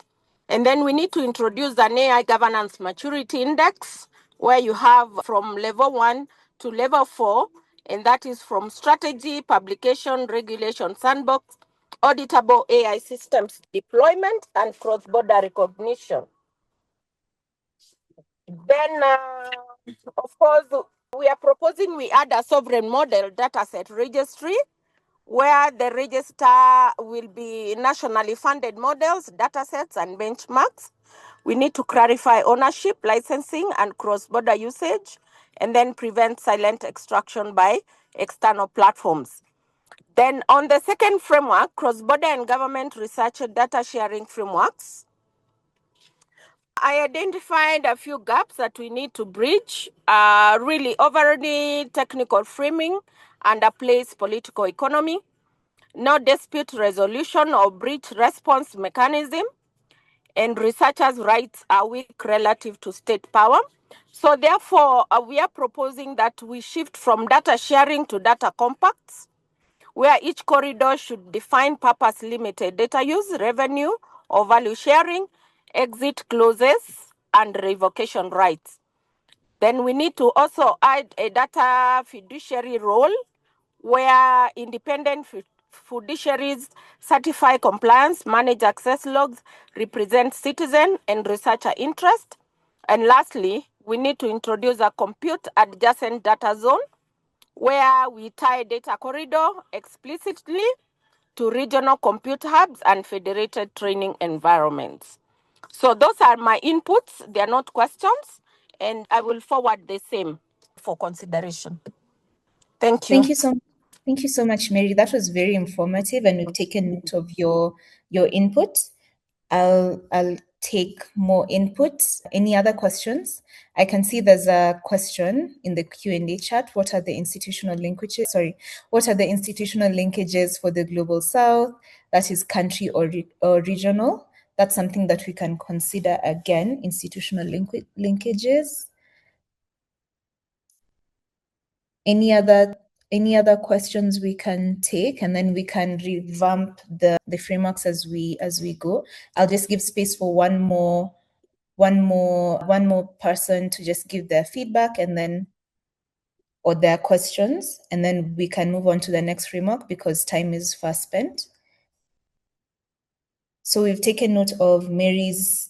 Speaker 5: And then we need to introduce an AI governance maturity index where you have from level 1 to level 4, and that is from strategy, publication, regulation, sandbox, auditable AI systems deployment, and cross-border recognition. Then, of course, we are proposing we add a sovereign model dataset registry where the register will be nationally funded models, datasets, and benchmarks. We need to clarify ownership, licensing, and cross-border usage, and then prevent silent extraction by external platforms. Then on the second framework, cross-border and government research data sharing frameworks, I identified a few gaps that we need to bridge, really overly technical framing underplays political economy, no dispute resolution or breach response mechanism, and researchers' rights are weak relative to state power. So therefore, we are proposing that we shift from data sharing to data compacts, where each corridor should define purpose-limited data use, revenue, or value sharing, exit clauses, and revocation rights. Then we need to also add a data fiduciary role where independent fiduciaries certify compliance, manage access logs, represent citizen and researcher interest. And lastly, we need to introduce a compute adjacent data zone where we tie data corridor explicitly to regional compute hubs and federated training environments. So those are my inputs. They are not questions, and I will forward the same for consideration. Thank you.
Speaker 1: Thank you so much, Mary. That was very informative, and we've taken note of your input. I'll take more input. Any other questions? I can see there's a question in the Q&A chat. What are the institutional linkages? What are the institutional linkages for the Global South? That is country or regional. That's something that we can consider again, institutional linkages. Any other questions we can take, and then we can revamp the frameworks as we go. I'll just give space for one more person to just give their feedback and then or their questions, and then we can move on to the next framework because time is fast spent. So we've taken note of Mary's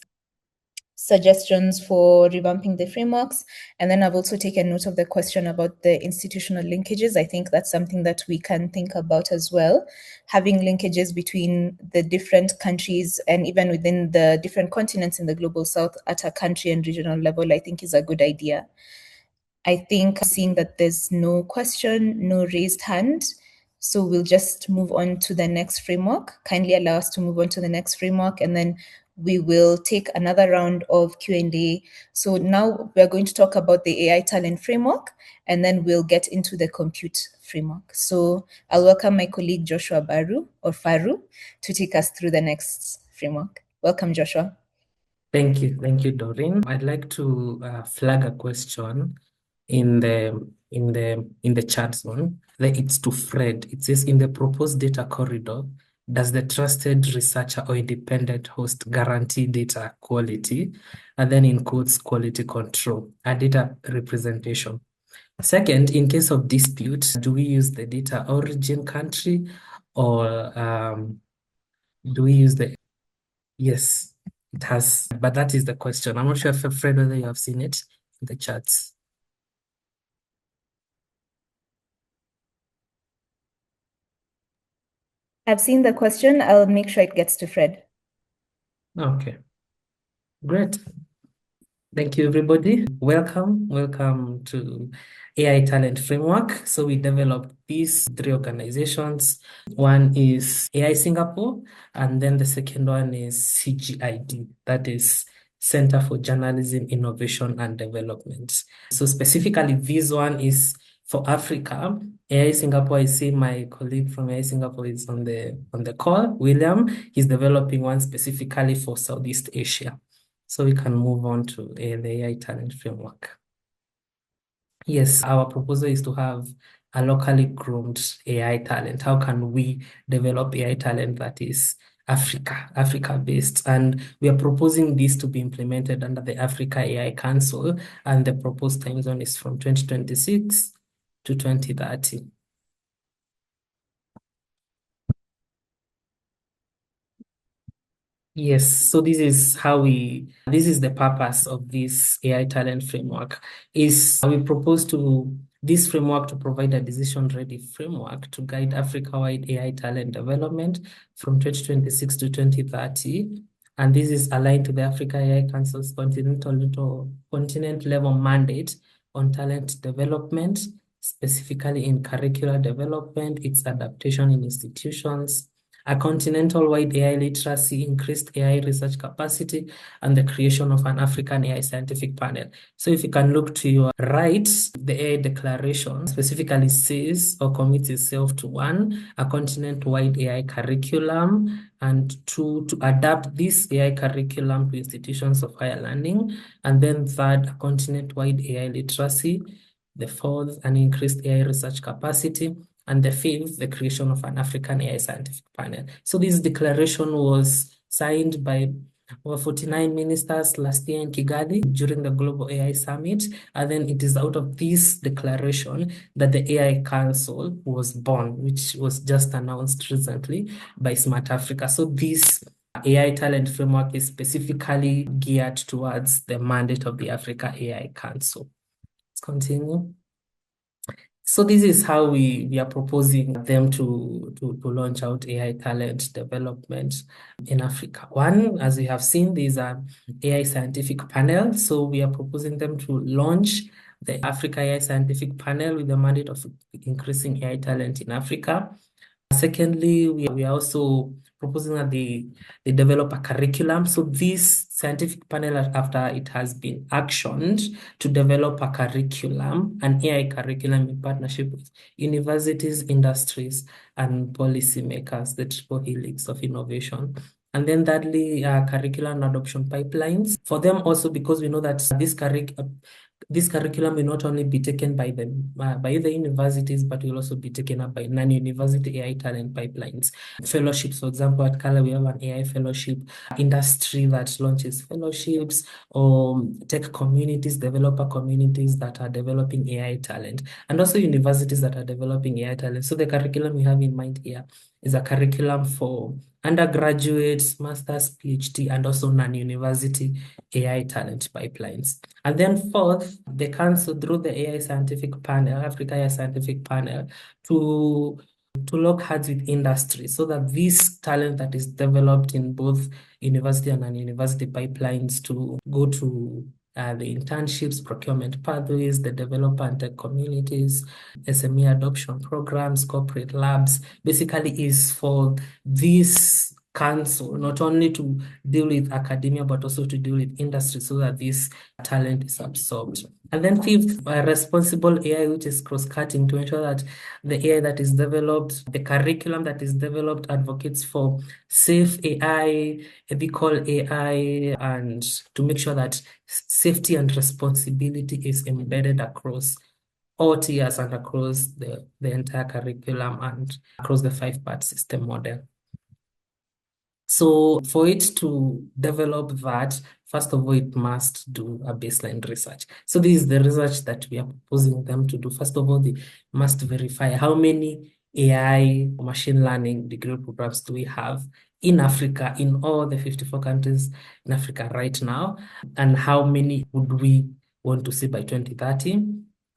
Speaker 1: suggestions for revamping the frameworks. And then I've also taken note of the question about the institutional linkages. I think that's something that we can think about as well. Having linkages between the different countries and even within the different continents in the Global South at a country and regional level, I think is a good idea. I think seeing that there's no question, no raised hand, so we'll just move on to the next framework. Kindly allow us to move on to the next framework, and then we will take another round of Q&A. So now we're going to talk about the AI talent framework, and then we'll get into the compute framework. So I'll welcome my colleague Joshua Faru to take us through the next framework. Welcome, Joshua.
Speaker 6: Thank you, Doreen. I'd like to flag a question in the chat zone. It's to Fred. It says, in the proposed data corridor, does the trusted researcher or independent host guarantee data quality? And then in quotes, quality control, a data representation. Second, in case of dispute, do we use the data origin country or do we use the... Yes, it has, but that is the question. I'm not sure, Fred, whether you have seen it in the chats.
Speaker 1: I've seen the question. I'll make sure it gets to Fred.
Speaker 6: Okay, great. Thank you, everybody. Welcome to AI Talent Framework. So we developed these three organizations. One is AI Singapore, and then the second one is CGID, that is Center for Journalism, Innovation and Development. So specifically, this one is for Africa. AI Singapore, I see my colleague from AI Singapore is on the call, William. He's developing one specifically for Southeast Asia. So we can move on to the AI talent framework. Yes, our proposal is to have a locally groomed AI talent. How can we develop AI talent that is Africa-based? And we are proposing this to be implemented under the Africa AI Council, and the proposed time zone is from 2026 to 2030. Yes, so this is the purpose of this AI talent framework. We propose this framework to provide a decision-ready framework to guide Africa-wide AI talent development from 2026 to 2030. And this is aligned to the Africa AI Council's continent-level mandate on talent development, specifically in curricular development, its adaptation in institutions, a continental-wide AI literacy, increased AI research capacity, and the creation of an African AI scientific panel. So if you can look to your right, the AI declaration specifically says or commits itself to 1, a continent-wide AI curriculum, and 2, to adapt this AI curriculum to institutions of higher learning, and then 3rd, a continent-wide AI literacy, the 4th, an increased AI research capacity, and the 5th, the creation of an African AI scientific panel. So this declaration was signed by over 49 ministers last year in Kigali during the Global AI Summit. And then it is out of this declaration that the AI Council was born, which was just announced recently by Smart Africa. So this AI talent framework is specifically geared towards the mandate of the Africa AI Council. Let's continue. So this is how we are proposing them to launch out AI talent development in Africa. One, as we have seen, these are AI scientific panel. So we are proposing them to launch the Africa AI scientific panel with the mandate of increasing AI talent in Africa. Secondly, we are also proposing that they develop a curriculum. So this scientific panel, after it has been actioned to develop a curriculum, an AI curriculum in partnership with universities, industries, and policymakers, the triple helix of innovation. And then thirdly, curriculum adoption pipelines. For them also, because we know that this curriculum will not only be taken by the universities, but will also be taken up by non-university AI talent pipelines. Fellowships, for example, at Qhala, we have an AI fellowship, industry that launches fellowships, or tech communities, developer communities that are developing AI talent, and also universities that are developing AI talent. So the curriculum we have in mind here is a curriculum for undergraduates, master's, PhD, and also non-university AI talent pipelines. And then fourth, the council, through the AI scientific panel, Africa AI scientific panel, to lock hands with industry so that this talent that is developed in both university and non-university pipelines to go to the internships, procurement pathways, the developer and tech communities, SME adoption programs, corporate labs, basically is for this council not only to deal with academia, but also to deal with industry so that this talent is absorbed. And then fifth, responsible AI, which is cross-cutting to ensure that the AI that is developed, the curriculum that is developed advocates for safe AI, ethical AI, and to make sure that safety and responsibility is embedded across all tiers and across the entire curriculum and across the 5-part system model. So for it to develop that, first of all, it must do a baseline research. So this is the research that we are proposing them to do. First of all, they must verify how many AI machine learning degree programs do we have in Africa, in all the 54 countries in Africa right now, and how many would we want to see by 2030.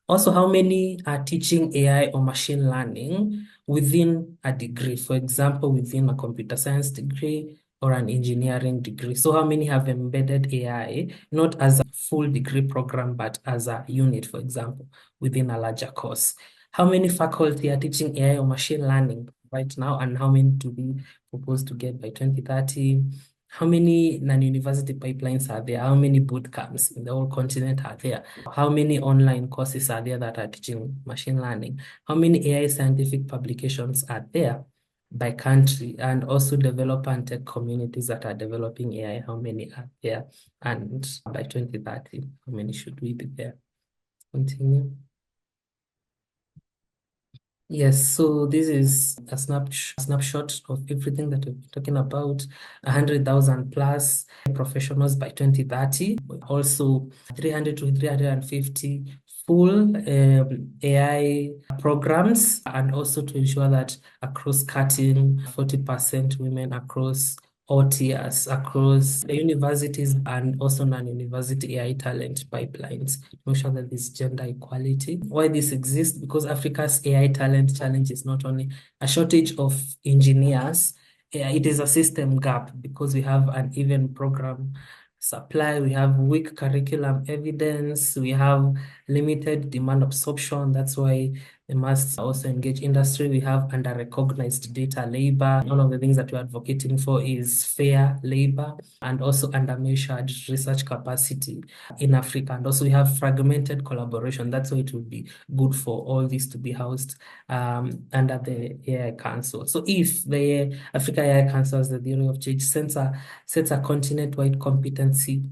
Speaker 6: Also, how many are teaching AI or machine learning within a degree, for example, within a computer science degree or an engineering degree. So how many have embedded AI, not as a full degree program, but as a unit, for example, within a larger course? How many faculty are teaching AI or machine learning right now, and how many do we propose to get by 2030? How many non-university pipelines are there? How many boot camps in the whole continent are there? How many online courses are there that are teaching machine learning? How many AI scientific publications are there by country? And also developer and tech communities that are developing AI, how many are there? And by 2030, how many should we be there? Continue. Yes, so this is a snapshot of everything that we're talking about. 100,000 plus professionals by 2030. Also 300 to 350 full AI programs, and also to ensure that across cutting 40% women across all tiers, across the universities and also non-university AI talent pipelines, to make sure that there's gender equality. Why this exists? Because Africa's AI talent challenge is not only a shortage of engineers, it is a system gap because we have an uneven program supply, we have weak curriculum evidence, we have limited demand absorption. That's why they must also engage industry. We have under-recognized data labor. One of the things that we're advocating for is fair labor, and also under-measured research capacity in Africa. And also we have fragmented collaboration. That's why it would be good for all this to be housed under the AI Council. So if the Africa AI Council, as the theory of change, sets a continent-wide competency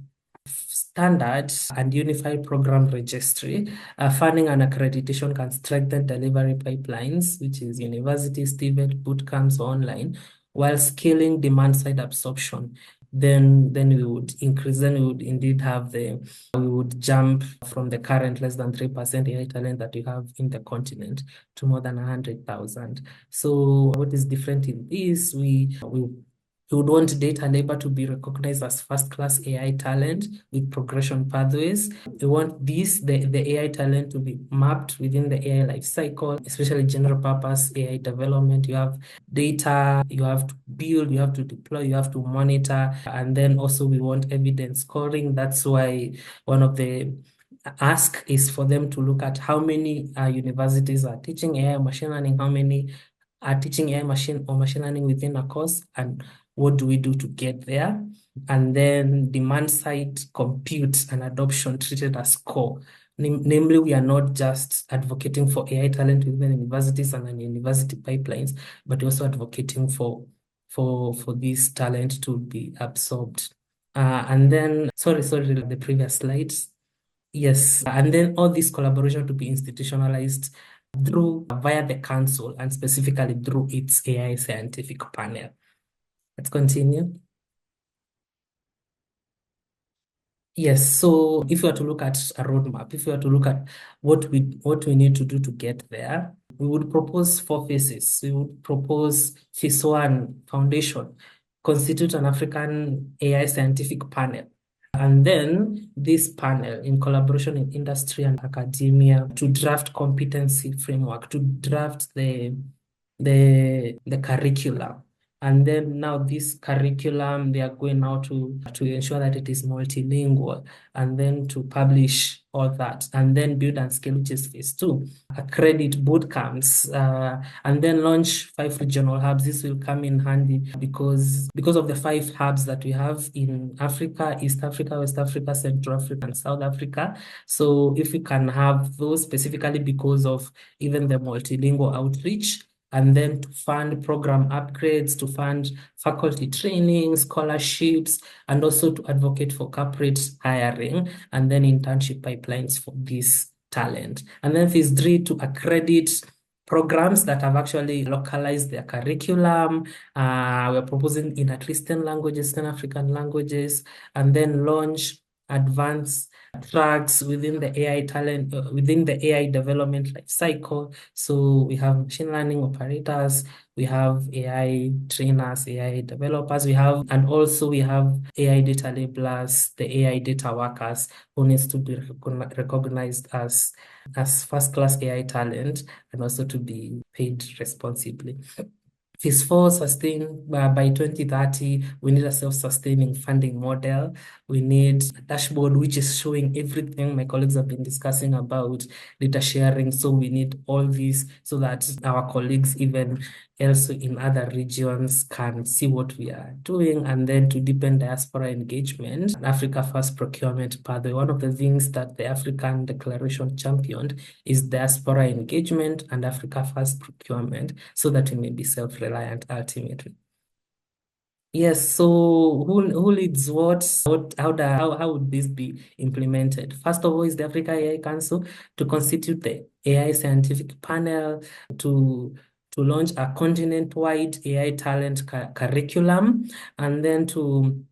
Speaker 6: standards and unified program registry, funding and accreditation can strengthen delivery pipelines, which is universities, TVET, bootcamps, online, while scaling demand-side absorption. Then we would increase, then we would indeed have we would jump from the current less than 3% AI talent that we have in the continent to more than 100,000. So what is different in this? We We would want data labor to be recognized as first-class AI talent with progression pathways. We want the AI talent to be mapped within the AI life cycle, especially general purpose AI development. You have data, you have to build, you have to deploy, you have to monitor, and then also we want evidence scoring. That's why one of the ask is for them to look at how many universities are teaching AI machine learning, how many are teaching AI machine learning within a course, and what do we do to get there? And then demand side compute and adoption treated as core. Namely, we are not just advocating for AI talent within universities and university pipelines, but also advocating for this talent to be absorbed. And then, sorry, the previous slides. Yes, and then all this collaboration to be institutionalized via the council and specifically through its AI scientific panel. Let's continue. Yes, so if we were to look at a roadmap, if we were to look at what we need to do to get there, we would propose 4 phases. We would propose phase 1, foundation, constitute an African AI scientific panel. And then this panel, in collaboration with industry and academia, to draft competency framework, to draft the curriculum. And then now this curriculum, they are going now to ensure that it is multilingual, and then to publish all that, and then build and scale, which is phase 2. Accredit boot camps, and then launch 5 regional hubs. This will come in handy because of the 5 hubs that we have in Africa, East Africa, West Africa, Central Africa, and South Africa. So if we can have those specifically because of even the multilingual outreach, and then to fund program upgrades, to fund faculty training, scholarships, and also to advocate for corporate hiring, and then internship pipelines for this talent. And then phase 3, to accredit programs that have actually localized their curriculum. We're proposing in at least 10 languages, 10 African languages, and then launch advanced tracks within the AI talent, within the AI development life cycle. So we have machine learning operators, we have AI trainers, AI developers, and also we have AI data labelers, the AI data workers, who needs to be recognized as first-class AI talent and also to be paid responsibly. Phase 4, sustain by 2030, we need a self-sustaining funding model. We need a dashboard which is showing everything my colleagues have been discussing about data sharing. So we need all this so that our colleagues, even also in other regions, can see what we are doing. And then to deepen diaspora engagement, an Africa First procurement pathway. One of the things that the African Declaration championed is diaspora engagement and Africa First procurement, so that we may be self-reliant ultimately. Yes, so who leads what? How would this be implemented? First of all, is the Africa AI Council to constitute the AI scientific panel, to launch a continent-wide AI talent curriculum, and then to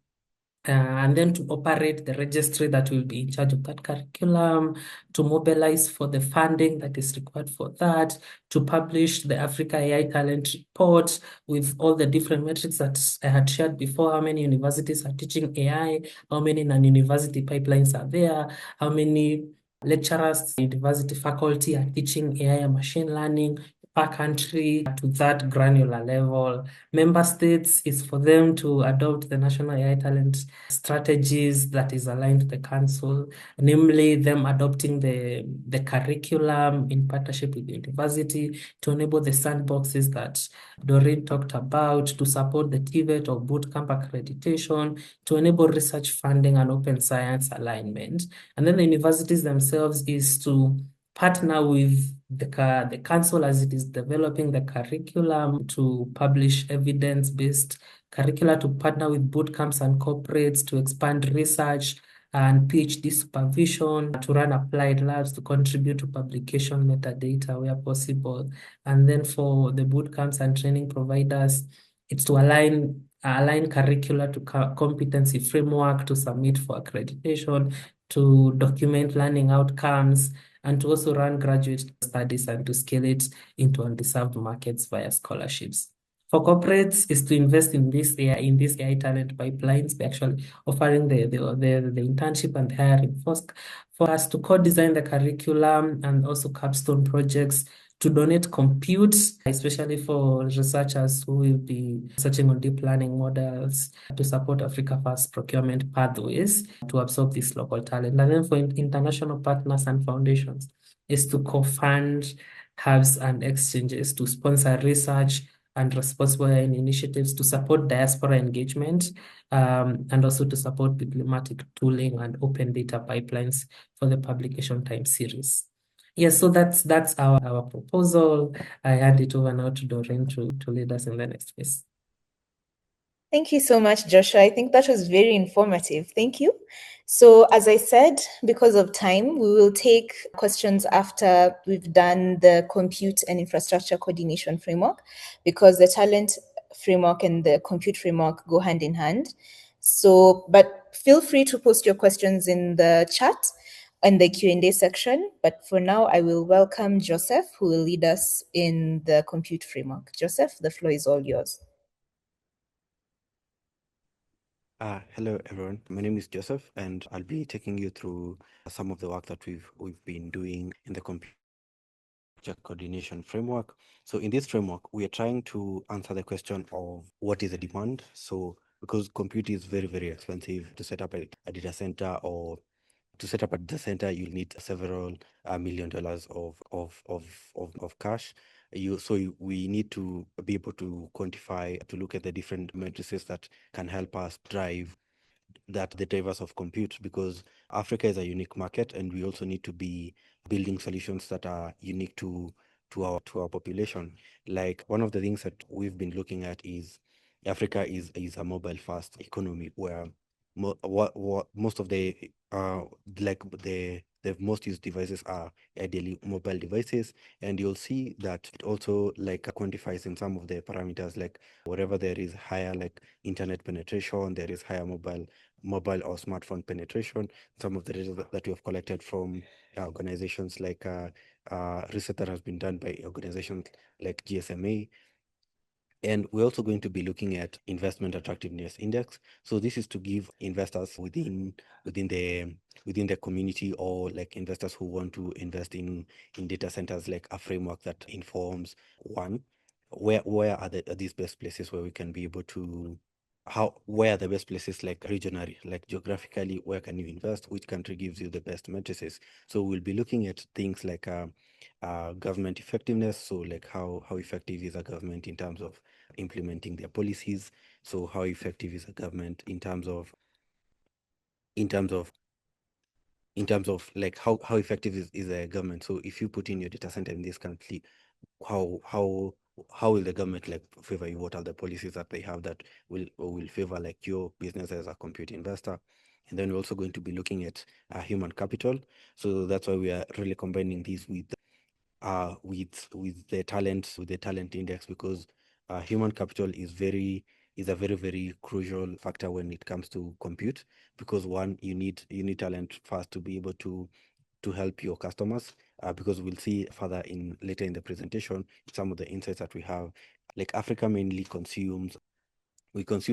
Speaker 6: operate the registry that will be in charge of that curriculum, to mobilize for the funding that is required for that, to publish the Africa AI Talent Report with all the different metrics that I had shared before, how many universities are teaching AI, how many non-university pipelines are there, how many lecturers, university faculty are teaching AI and machine learning per country to that granular level. Member states is for them to adopt the national AI talent strategies that is aligned to the council, namely them adopting the curriculum in partnership with the university to enable the sandboxes that Doreen talked about, to support the TVET or bootcamp accreditation, to enable research funding and open science alignment. And then the universities themselves is to partner with the council as it is developing the curriculum, to publish evidence-based curricula, to partner with bootcamps and corporates to expand research and PhD supervision, to run applied labs, to contribute to publication metadata where possible. And then for the bootcamps and training providers, it's to align curricula to competency framework, to submit for accreditation, to document learning outcomes, and to also run graduate studies and to scale it into undeserved markets via scholarships. For corporates is to invest in these AI talent pipelines by actually offering the internship and hiring for us to co-design the curriculum and also capstone projects to donate compute, especially for researchers who will be searching on deep learning models to support Africa First procurement pathways to absorb this local talent. And then for international partners and foundations is to co-fund hubs and exchanges to sponsor research and responsible AI initiatives to support diaspora engagement and also to support diplomatic tooling and open data pipelines for the publication time series. Yes, so that's our proposal. I hand it over now to Doreen to lead us in the next phase.
Speaker 1: Thank you so much, Joshua. I think that was very informative. Thank you. So as I said, because of time, we will take questions after we've done the compute and infrastructure coordination framework, because the talent framework and the compute framework go hand in hand. So, but feel free to post your questions in the chat in the Q&A section. But for now, I will welcome Joseph, who will lead us in the compute framework. Joseph, the floor is all yours.
Speaker 7: Hello everyone, my name is Joseph and I'll be taking you through some of the work that we've been doing in the computer coordination framework. So in this framework, we are trying to answer the question of what is the demand. So because compute is very, very expensive to set up a data center, or to set up a data center, you'll need several $1 million of cash. We need to be able to quantify, to look at the different matrices that can help us drive the drivers of compute, because Africa is a unique market and we also need to be building solutions that are unique to our population. Like one of the things that we've been looking at is Africa is a mobile first economy where most of the most used devices are ideally mobile devices, and you'll see that it also quantifies in some of the parameters, like wherever there is higher internet penetration, there is higher mobile or smartphone penetration. Some of the data that we have collected from organizations research that has been done by organizations like GSMA. And we're also going to be looking at investment attractiveness index. So this is to give investors within the community, or investors who want to invest in data centers, a framework that informs where are these best places where we can be able to where are the best places, regionally, geographically, where can you invest, which country gives you the best matrices. So we'll be looking at things like government effectiveness. So how effective is a government in terms of implementing their policies. So how effective is a government in terms of how effective is a government. So if you put in your data center in this country, how will the government favor you? What are the policies that they have that will favor your business as a compute investor? And then we're also going to be looking at human capital. So that's why we are really combining these with the talent index, because human capital is a very, very crucial factor when it comes to compute, because one, you need talent first to be able to help your customers, because we'll see further later in the presentation some of the insights that we have. Africa mainly consumes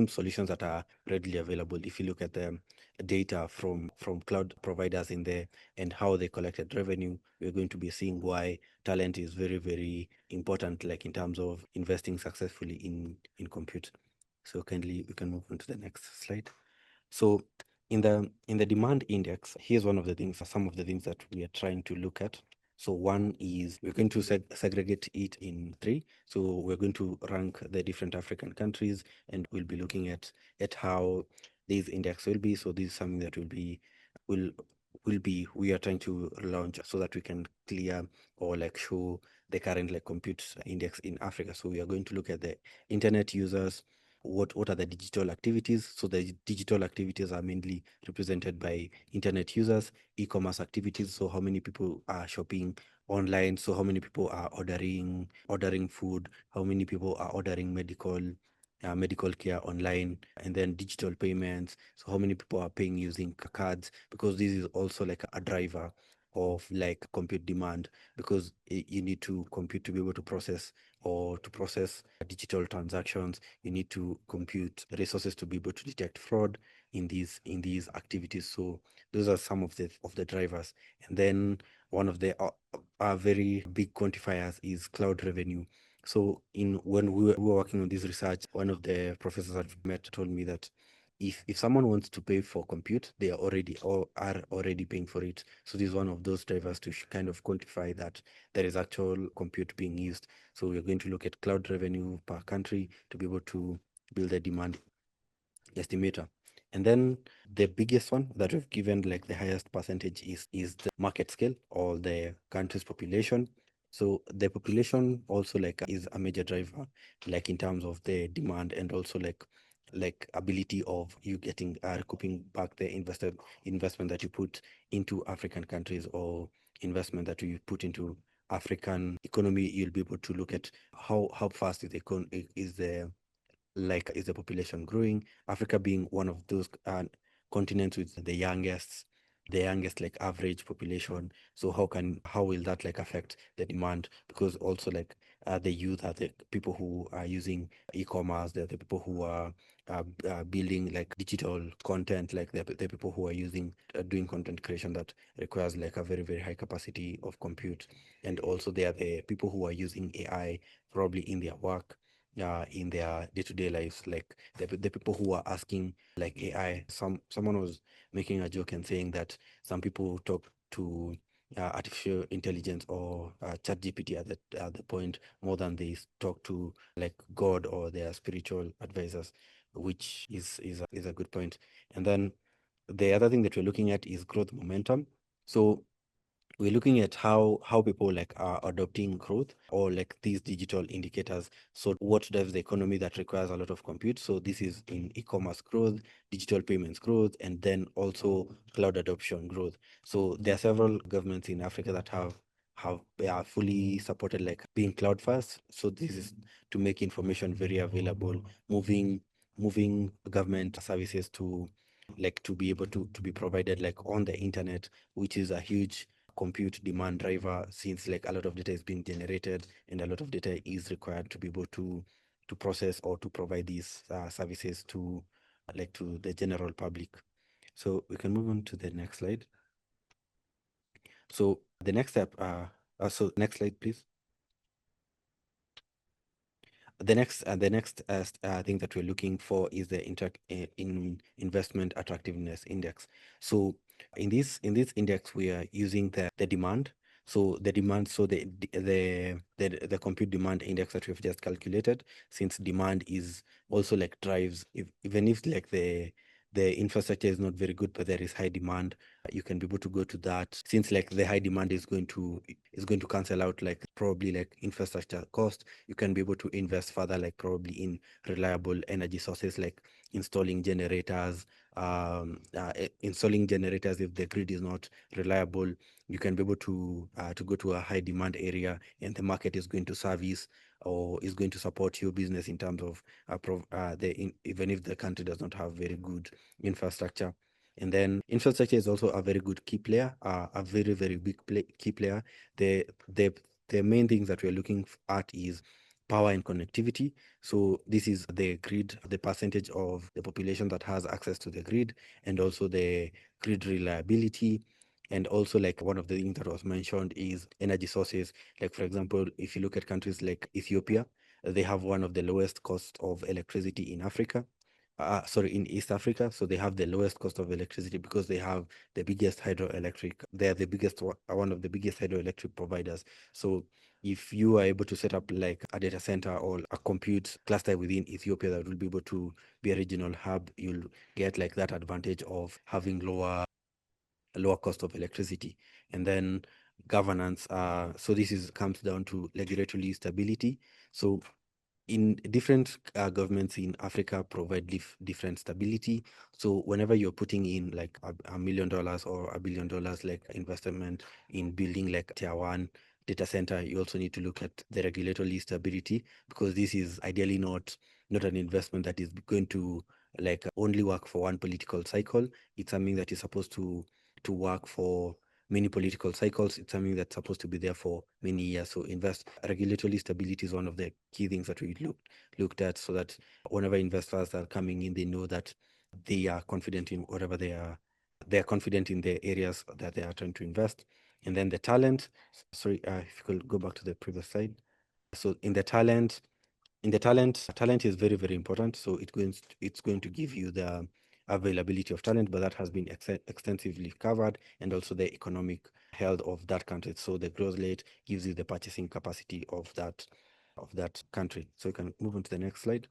Speaker 7: solutions that are readily available. If you look at the data from cloud providers in there and how they collected revenue, we're going to be seeing why talent is very, very important, in terms of investing successfully in compute. So kindly, we can move on to the next slide. So in the demand index, here's some of the things that we are trying to look at. So one is we're going to segregate it in 3. So we're going to rank the different African countries, and we'll be looking at how this index will be. So this is something that we are trying to launch so that we can clear or show the current compute index in Africa. So we are going to look at the internet users. What are the digital activities? So the digital activities are mainly represented by internet users. E-commerce activities, so how many people are shopping online, so how many people are ordering food, how many people are ordering medical care online. And then digital payments, so how many people are paying using cards, because this is also a driver of like compute demand, because you need to compute to be able to process digital transactions. You need to compute resources to be able to detect fraud in these activities. So those are some of the drivers. And then one of the very big quantifiers is cloud revenue. So when we were working on this research, one of the professors I've met told me that if someone wants to pay for compute, they are already paying for it. So this is one of those drivers to kind of quantify that there is actual compute being used. So we're going to look at cloud revenue per country to be able to build a demand estimator. And then the biggest one that we've given like the highest percentage is the market scale, or the country's population. So the population also like is a major driver, like in terms of the demand, and also like ability of you getting recouping back the investment that you put into African countries, or investment that you put into African economy. You'll be able to look at how fast is the population growing. Africa being one of those continents with the youngest like average population. So how will that like affect the demand? Because also like the youth are the people who are using e-commerce. They're the people who are building like digital content, like the people who are using doing content creation that requires like a very very high capacity of compute. And also they are the people who are using AI probably in their work, in their day-to-day lives, like the people who are asking like AI. Someone was making a joke and saying that some people talk to artificial intelligence or chat GPT at the point more than they talk to like God or their spiritual advisors, which is a good point. And then the other thing that we're looking at is growth momentum. So we're looking at how people like are adopting growth, or like these digital indicators. So what drives the economy that requires a lot of compute? So this is in e-commerce growth, digital payments growth, and then also cloud adoption growth. So there are several governments in Africa that have fully supported like being cloud first. So this is to make information very available, moving government services to be able to be provided like on the internet, which is a huge compute demand driver, since like a lot of data is being generated and a lot of data is required to be able to process or to provide these services to the general public. So we can move on to the next slide. So the next step, so next slide please. The next thing that we're looking for is the in investment attractiveness index. So in this index, we are using the demand. So the demand, so the compute demand index that we've just calculated, since demand is also like drives, even if like the infrastructure is not very good, but there is high demand, you can be able to go to that, since like the high demand is going to cancel out like probably like infrastructure cost. You can be able to invest further, like probably in reliable energy sources, like installing generators. Installing generators if the grid is not reliable. You can be able to go to a high demand area, and the market is going to service or is going to support your business in terms of even if the country does not have very good infrastructure. And then infrastructure is also a very good key player, a very very big key player. The main things that we're looking at is power and connectivity. So this is the grid, the percentage of the population that has access to the grid, and also the grid reliability. And also like one of the things that was mentioned is energy sources. Like for example, if you look at countries like Ethiopia, they have one of the lowest cost of electricity in Africa. In East Africa. So they have the lowest cost of electricity because they have the biggest hydroelectric. They are the biggest one of the biggest hydroelectric providers. So if you are able to set up like a data center or a compute cluster within Ethiopia that will be able to be a regional hub, you'll get like that advantage of having lower cost of electricity. And then governance. So this comes down to regulatory stability. So in different governments in Africa provide different stability. So whenever you're putting in like $1 million or $1 billion like investment in building like tier one data center, you also need to look at the regulatory stability, because this is ideally not an investment that is going to like only work for one political cycle. It's something that is supposed to work for many political cycles. It's something that's supposed to be there for many years. So regulatory stability is one of the key things that we looked at, so that whenever investors are coming in, they know that they are confident in whatever they're confident in the areas that they are trying to invest. And then the talent, sorry, if you could go back to the previous slide. So talent is very, very important. So it's going to give you the availability of talent, but that has been extensively covered, and also the economic health of that country. So the growth rate gives you the purchasing capacity of that country. So you can move on to the next slide.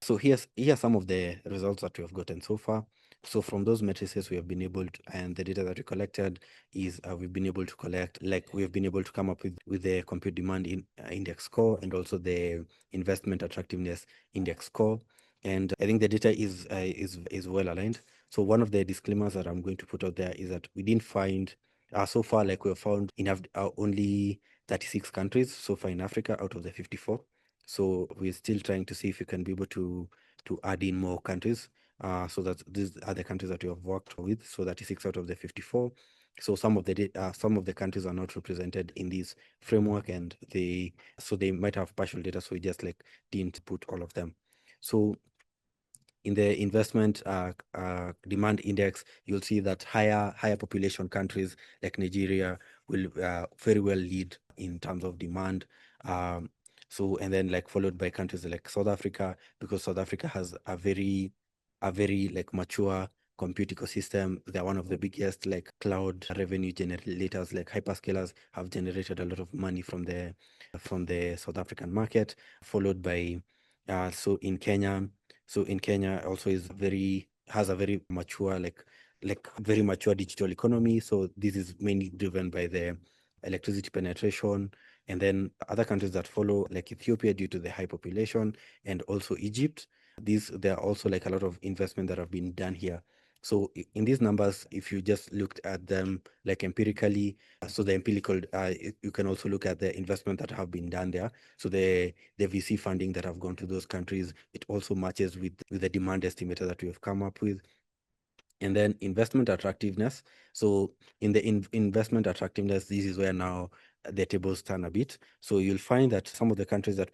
Speaker 7: So here's some of the results that we have gotten so far. So from those matrices we have been able to, and the data that we collected is we've been able to collect, like we've been able to come up with the compute demand index score, and also the investment attractiveness index score. And I think the data is well aligned. So one of the disclaimers that I'm going to put out there is that we didn't find so far, like we have found enough only 36 countries so far in Africa out of the 54. So we're still trying to see if we can be able to add in more countries. So that these are the countries that we have worked with. So 36 out of the 54. So some of the countries are not represented in this framework, and they might have partial data. So we just like didn't put all of them. So in the investment demand index, you'll see that higher population countries like Nigeria will very well lead in terms of demand. So, and then like followed by countries like South Africa, because South Africa has a very like mature compute ecosystem. They're one of the biggest like cloud revenue generators. Like hyperscalers have generated a lot of money from the South African market, followed by so in Kenya also has a very mature very mature digital economy. So this is mainly driven by the electricity penetration. And then other countries that follow, like Ethiopia, due to the high population, and also Egypt. There are also like a lot of investment that have been done here. So in these numbers, if you just looked at them like empirically, so the empirical, you can also look at the investment that have been done there. So the VC funding that have gone to those countries, it also matches with the demand estimator that we have come up with. And then investment attractiveness. So in the investment attractiveness, this is where now the tables turn a bit. So you'll find that some of the countries that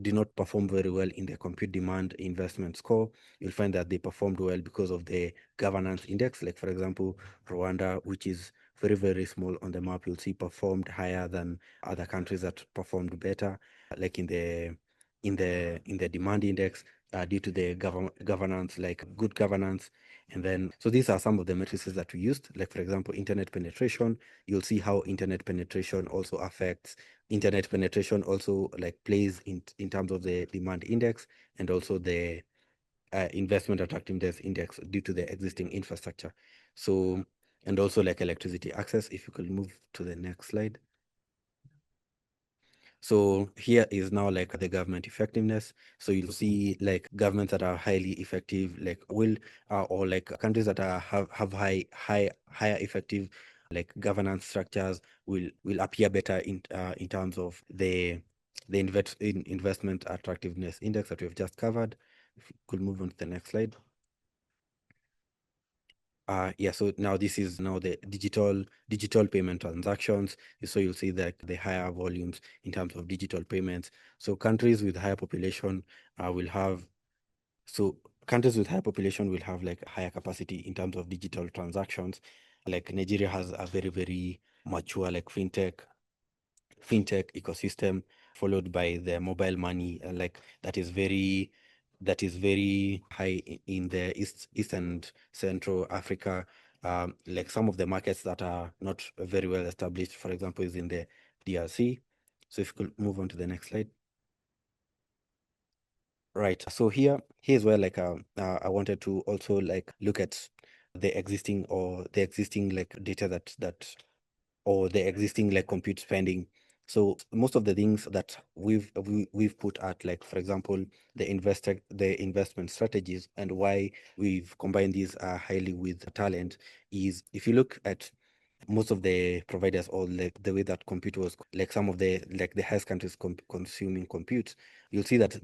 Speaker 7: did not perform very well in the compute demand investment score, you'll find that they performed well because of the governance index. Like for example, Rwanda, which is very, very small on the map, you'll see performed higher than other countries that performed better, like in the demand index, due to the governance, like good governance. And then, so these are some of the matrices that we used. Like for example, internet penetration. You'll see how internet penetration also like plays in terms of the demand index, and also the investment attractiveness index due to the existing infrastructure. So, and also like electricity access. If you could move to the next slide. So here is now like the government effectiveness. So you'll see like governments that are highly effective, like or like countries that have higher effective like governance structures will appear better in terms of the investment attractiveness index that we've just covered. If you could move on to the next slide. Yeah, so now this is now the digital payment transactions. So you'll see that the higher volumes in terms of digital payments. So countries with higher population will have like higher capacity in terms of digital transactions. Like Nigeria has a very, very mature like fintech ecosystem, followed by the mobile money, like that is very high in the East and Central Africa. Like some of the markets that are not very well established, for example, is in the DRC. So if you could move on to the next slide. Right. So here's where like I wanted to also like look at the existing like data that or the existing like compute spending. So most of the things that we've put at, like for example, the investment strategies, and why we've combined these highly with talent, is if you look at most of the providers, or like the way that compute was, like some of the highest countries consuming compute, you'll see that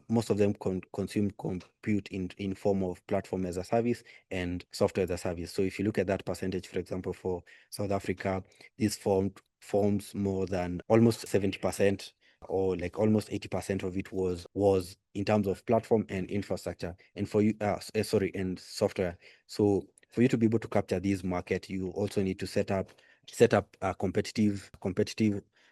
Speaker 7: most of them consume compute in form of platform as a service and software as a service. So if you look at that percentage, for example, for South Africa, this forms more than almost 70%, or like almost 80% of it was in terms of platform and infrastructure, and for you and software. So for you to be able to capture this market, you also need to set up a competitive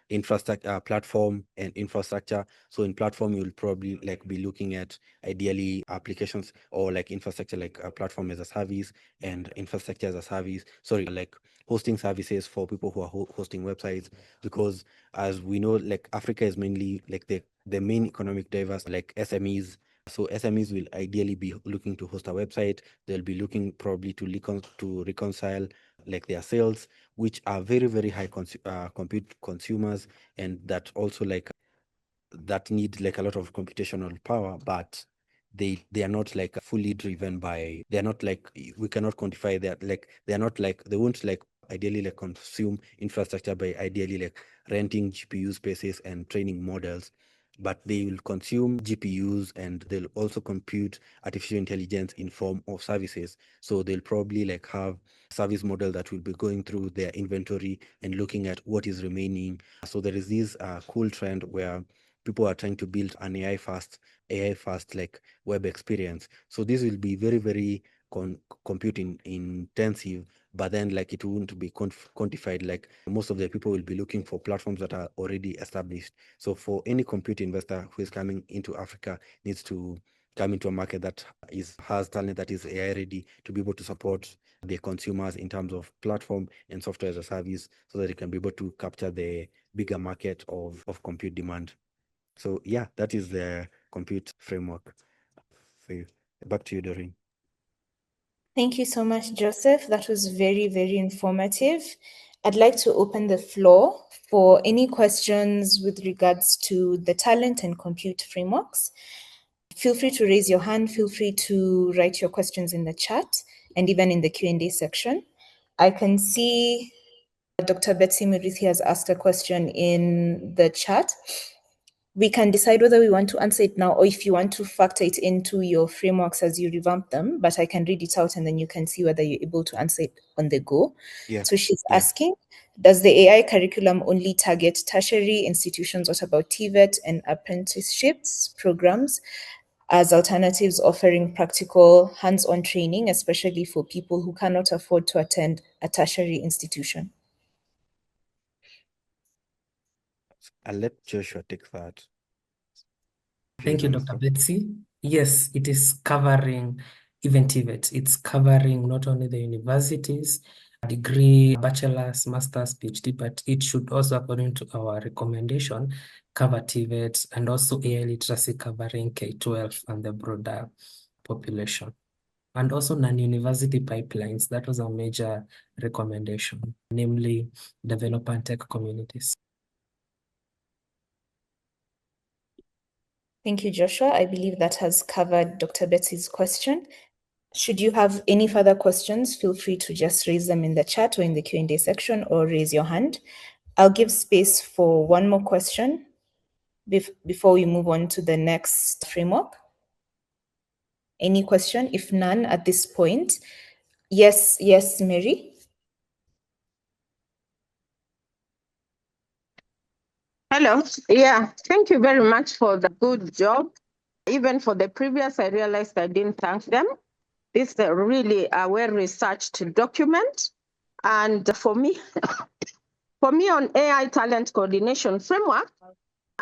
Speaker 7: infrastructure, platform and infrastructure. So in platform, you'll probably like be looking at ideally applications, or like infrastructure, like a platform as a service and infrastructure as a service. Sorry, like hosting services for people who are hosting websites, because as we know, like Africa is mainly like the main economic drivers, like SMEs. So SMEs will ideally be looking to host a website. They'll be looking probably to reconcile like their sales, which are very, very high compute consumers, and that also like that need like a lot of computational power, but they are not like fully driven by, they're not like, we cannot quantify that, like they're not like, they won't like ideally like consume infrastructure by ideally like renting GPU spaces and training models, but they will consume GPUs, and they'll also compute artificial intelligence in form of services. So they'll probably like have a service model that will be going through their inventory and looking at what is remaining. So there is this cool trend where people are trying to build an AI fast like web experience. So this will be very, very computing intensive, but then like it won't be quantified. Like most of the people will be looking for platforms that are already established. So for any compute investor who is coming into Africa, needs to come into a market that has talent that is AI ready, to be able to support the consumers in terms of platform and software as a service, so that they can be able to capture the bigger market of compute demand. So yeah, that is the compute framework for you. Back to you, Doreen.
Speaker 1: Thank you so much, Joseph. That was very, very informative. I'd like to open the floor for any questions with regards to the talent and compute frameworks. Feel free to raise your hand. Feel free to write your questions in the chat and even in the Q&A section. I can see Dr. Betsy Murithi has asked a question in the chat. We can decide whether we want to answer it now, or if you want to factor it into your frameworks as you revamp them, but I can read it out and then you can see whether you're able to answer it on the go.
Speaker 7: Yeah.
Speaker 1: So she's asking, does the AI curriculum only target tertiary institutions? What about TVET and apprenticeships programs as alternatives offering practical hands-on training, especially for people who cannot afford to attend a tertiary institution?
Speaker 7: I'll let Joshua take that.
Speaker 6: Thank you, Dr. Betsy. Yes, it is covering even TVET. It's covering not only the universities, degree, bachelor's, master's, PhD, but it should also, according to our recommendation, cover TVET and also AI literacy covering K-12 and the broader population. And also non-university pipelines. That was a major recommendation, namely developer and tech communities.
Speaker 1: Thank you, Joshua. I believe that has covered Dr. Betsy's question. Should you have any further questions, feel free to just raise them in the chat or in the Q&A section, or raise your hand. I'll give space for one more question before we move on to the next framework. Any question? If none at this point, yes, Mary.
Speaker 5: Hello. Yeah, thank you very much for the good job. Even for the previous, I realized I didn't thank them. This is really a well-researched document. And for me on AI talent coordination framework,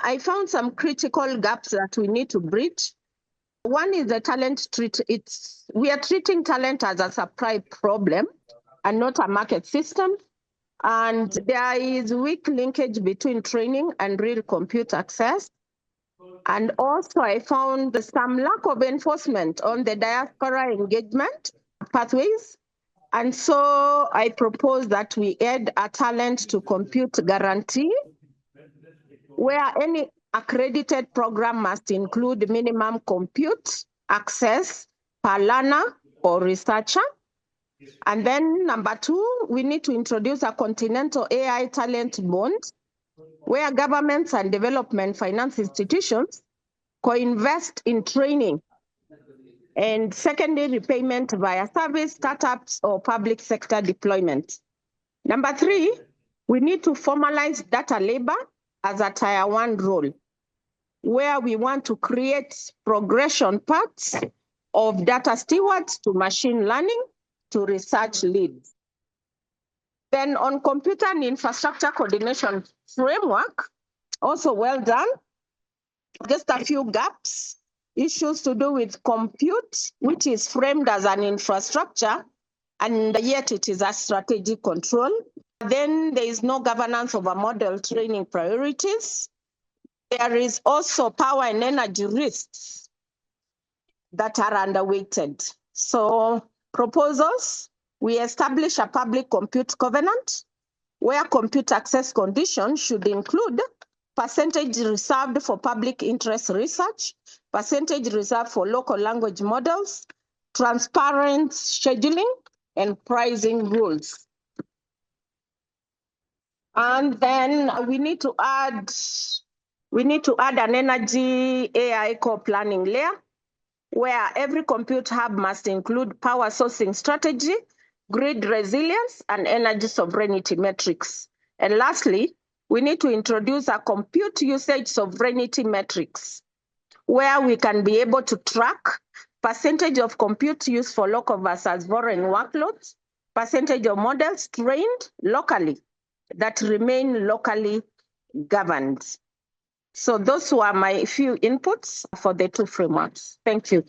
Speaker 5: I found some critical gaps that we need to bridge. One is the talent we are treating talent as a supply problem and not a market system. And there is weak linkage between training and real compute access. And also I found some lack of enforcement on the diaspora engagement pathways. And so I propose that we add a talent to compute guarantee, where any accredited program must include minimum compute access per learner or researcher. And then number 2, we need to introduce a continental AI talent bond where governments and development finance institutions co-invest in training and secondary repayment via service, startups, or public sector deployment. Number 3, we need to formalize data labor as a tier 1 role, where we want to create progression paths of data stewards to machine learning to research leads. Then on computer and infrastructure coordination framework, also well done. Just a few gaps, issues to do with compute, which is framed as an infrastructure, and yet it is a strategic control. Then there is no governance over model training priorities. There is also power and energy risks that are underweighted. So proposals, we establish a public compute covenant where compute access conditions should include percentage reserved for public interest research, percentage reserved for local language models, transparent scheduling, and pricing rules. And then we need to add an energy AI core planning layer where every compute hub must include power sourcing strategy, grid resilience, and energy sovereignty metrics. And lastly, we need to introduce a compute usage sovereignty metrics where we can be able to track percentage of compute used for local versus foreign workloads, percentage of models trained locally that remain locally governed. So those were my few inputs for the 2 frameworks. Thank you.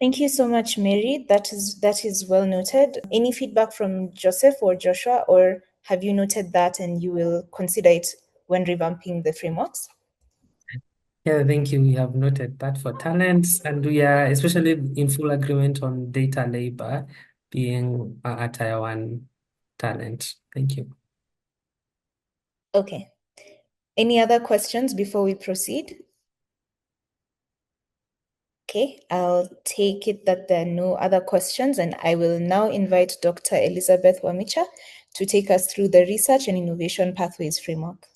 Speaker 1: Thank you so much, Mary. That is well noted. Any feedback from Joseph or Joshua, or have you noted that and you will consider it when revamping the frameworks?
Speaker 6: Yeah, thank you. We have noted that for talents, and we are especially in full agreement on data labor being a tier 1 talent. Thank you.
Speaker 1: Okay. Any other questions before we proceed? Okay, I'll take it that there are no other questions, and I will now invite Dr. Elizabeth Wamicha to take us through the Research and Innovation Pathways Framework.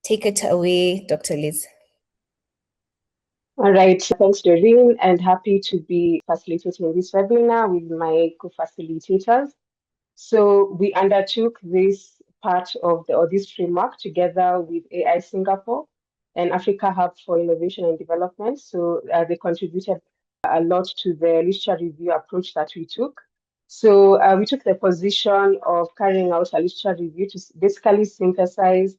Speaker 1: Take it away, Dr. Liz.
Speaker 8: All right, thanks, Doreen, and happy to be facilitating this webinar with my co-facilitators. So we undertook this part of this framework together with AI Singapore and Africa Hub for Innovation and Development. So they contributed a lot to the literature review approach that we took. So we took the position of carrying out a literature review to basically synthesize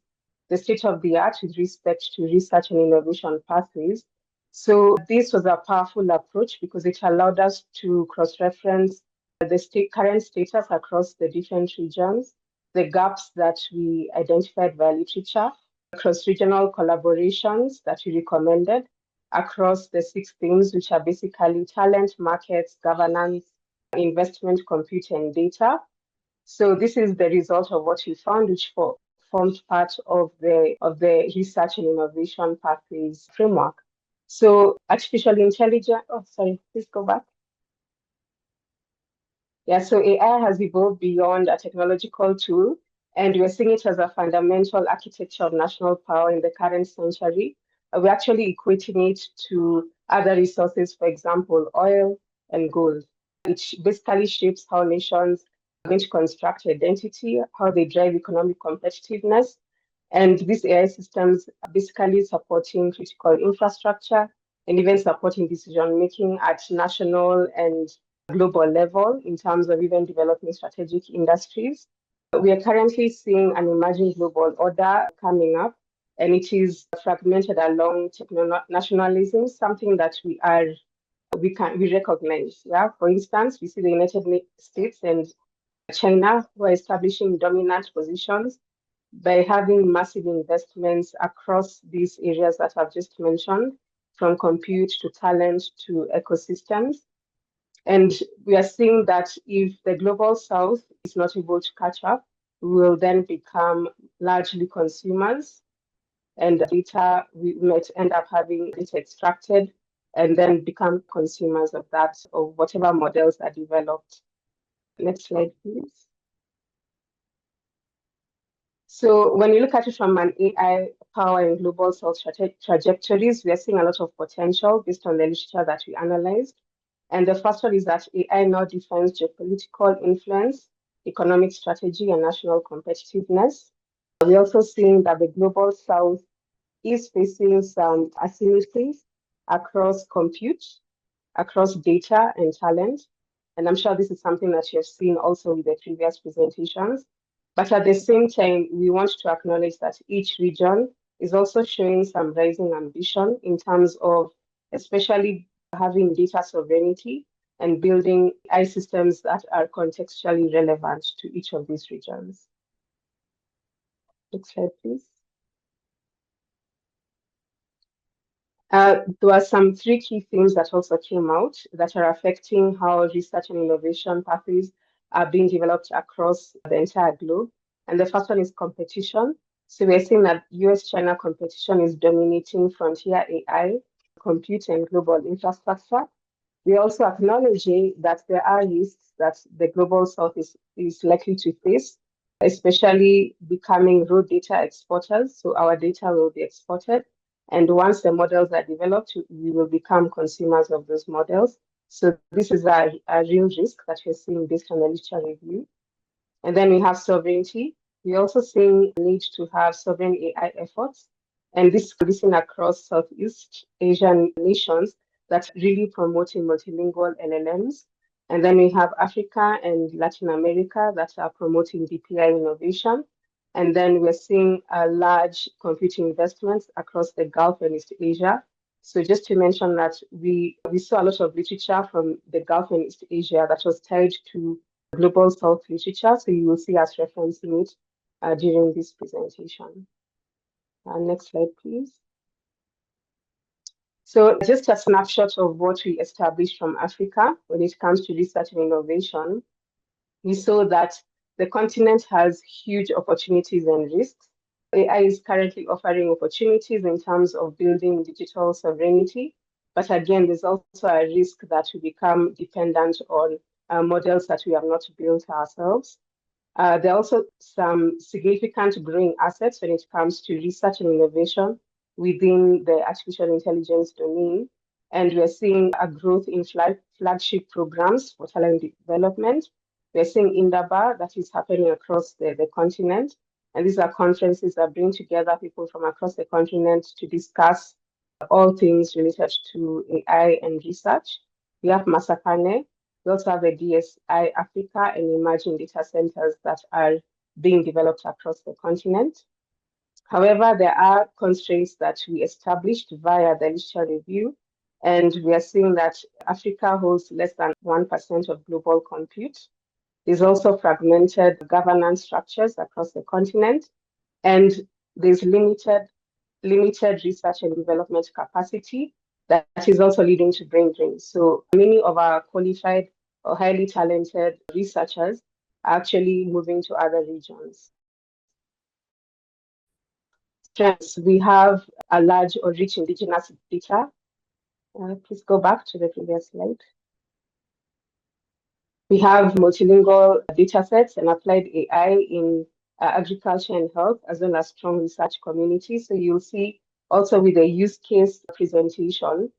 Speaker 8: the state of the art with respect to research and innovation pathways. So this was a powerful approach because it allowed us to cross-reference the current status across the different regions, the gaps that we identified via literature, cross-regional collaborations that we recommended across the 6 themes, which are basically talent, markets, governance, investment, compute, and data. So this is the result of what we found, which formed part of the research and innovation pathways framework. So artificial intelligence, please go back. Yeah, so AI has evolved beyond a technological tool, and we're seeing it as a fundamental architecture of national power in the current century. We're actually equating it to other resources, for example, oil and gold. It basically shapes how nations are going to construct identity, how they drive economic competitiveness, and these AI systems are basically supporting critical infrastructure and even supporting decision-making at national and global level in terms of even developing strategic industries. We are currently seeing an emerging global order coming up, and it is fragmented along nationalism, something that we recognize. Yeah, for instance, we see the United States and China who are establishing dominant positions by having massive investments across these areas that I've just mentioned, from compute to talent to ecosystems. And we are seeing that if the global south is not able to catch up, we will then become largely consumers, and data, we might end up having data extracted and then become consumers of that, of whatever models are developed. Next slide, please. So when you look at it from an AI power and global south trajectories, we are seeing a lot of potential based on the literature that we analyzed. And the first one is that AI now defines geopolitical influence, economic strategy, and national competitiveness. We're also seeing that the global south is facing some asymmetries across compute, across data and talent. And I'm sure this is something that you've seen also with the previous presentations. But at the same time, we want to acknowledge that each region is also showing some rising ambition in terms of especially having data sovereignty and building AI systems that are contextually relevant to each of these regions. Next slide, please. There are some three key themes that also came out that are affecting how research and innovation pathways are being developed across the entire globe. And the first one is competition. So we're seeing that US-China competition is dominating frontier AI, compute, and global infrastructure. We're also acknowledging that there are risks that the global south is likely to face, especially becoming raw data exporters. So our data will be exported. And once the models are developed, we will become consumers of those models. So this is a real risk that we're seeing based on the literature review. And then we have sovereignty. We're also seeing a need to have sovereign AI efforts. And this is across Southeast Asian nations that's really promoting multilingual LLMs. And then we have Africa and Latin America that are promoting DPI innovation. And then we're seeing large computing investments across the Gulf and East Asia. So just to mention that we saw a lot of literature from the Gulf and East Asia that was tied to global south literature. So you will see us referencing it during this presentation. Next slide, please. So just a snapshot of what we established from Africa when it comes to research and innovation. We saw that the continent has huge opportunities and risks. AI is currently offering opportunities in terms of building digital sovereignty. But again, there's also a risk that we become dependent on models that we have not built ourselves. There are also some significant growing assets when it comes to research and innovation within the artificial intelligence domain. And we're seeing a growth in flagship programs for talent development. We're seeing Indaba that is happening across the continent. And these are conferences that bring together people from across the continent to discuss all things related to AI and research. We have Masakane. We also have the DSI Africa and emerging data centers that are being developed across the continent. However, there are constraints that we established via the literature review, and we are seeing that Africa holds less than 1% of global compute. There's also fragmented governance structures across the continent, and there's limited research and development capacity that is also leading to brain drain. So many of our qualified or highly talented researchers are actually moving to other regions. Strengths, we have a large or rich indigenous data. Please go back to the previous slide. We have multilingual data sets and applied AI in agriculture and health, as well as strong research communities. So you'll see also with the use case presentation,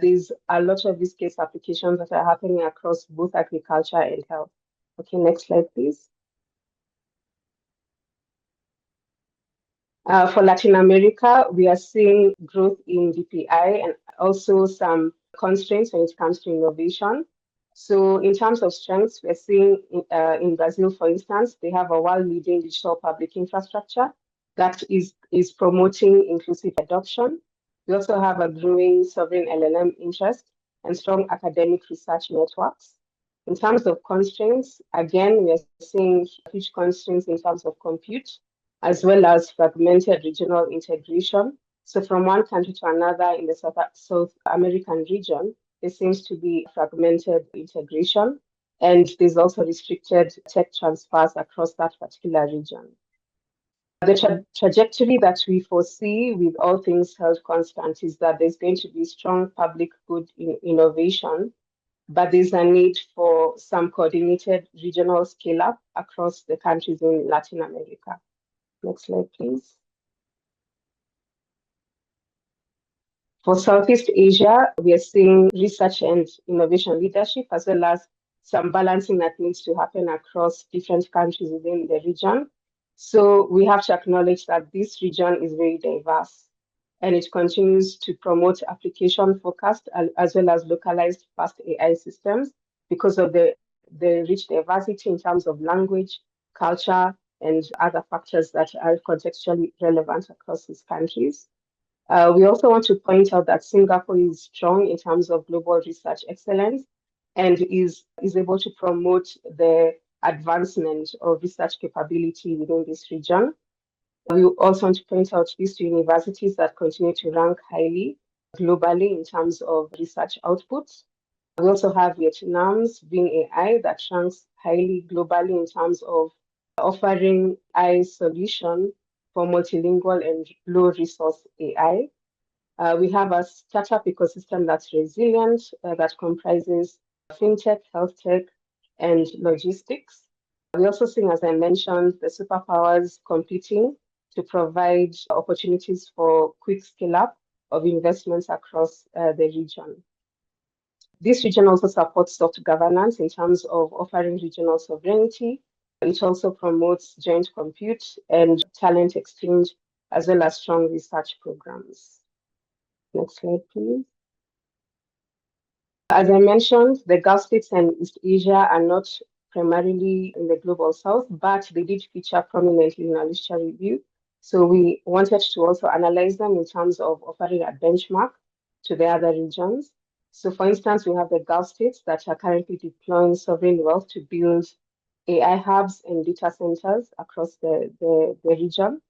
Speaker 8: there's a lot of use case applications that are happening across both agriculture and health. Okay, next slide, please. For Latin America, we are seeing growth in DPI and also some constraints when it comes to innovation. So in terms of strengths, we're seeing in Brazil, for instance, they have a world-leading digital public infrastructure that is promoting inclusive adoption. We also have a growing sovereign LLM interest and strong academic research networks. In terms of constraints, again, we're seeing huge constraints in terms of compute, as well as fragmented regional integration. So from one country to another in the South American region, there seems to be fragmented integration, and there's also restricted tech transfers across that particular region. The trajectory that we foresee with all things held constant is that there's going to be strong public good innovation, but there's a need for some coordinated regional scale-up across the countries in Latin America. Next slide, please. For Southeast Asia, we are seeing research and innovation leadership, as well as some balancing that needs to happen across different countries within the region. So we have to acknowledge that this region is very diverse, and it continues to promote application focused as well as localized fast AI systems because of the rich diversity in terms of language, culture, and other factors that are contextually relevant across these countries. We also want to point out that Singapore is strong in terms of global research excellence and is able to promote the advancement of research capability within this region. We also want to point out these two universities that continue to rank highly globally in terms of research outputs. We also have Vietnam's Ving AI that ranks highly globally in terms of offering AI solution for multilingual and low resource AI. We have a startup ecosystem that's resilient, that comprises fintech, health tech, and logistics. We also see, as I mentioned, the superpowers competing to provide opportunities for quick scale up of investments across the region. This region also supports soft governance in terms of offering regional sovereignty. It also promotes joint compute and talent exchange, as well as strong research programs. Next slide, please. As I mentioned, the Gulf states and East Asia are not primarily in the global south, but they did feature prominently in our literature review. So we wanted to also analyze them in terms of offering a benchmark to the other regions. So for instance, we have the Gulf states that are currently deploying sovereign wealth to build AI hubs and data centers across the region.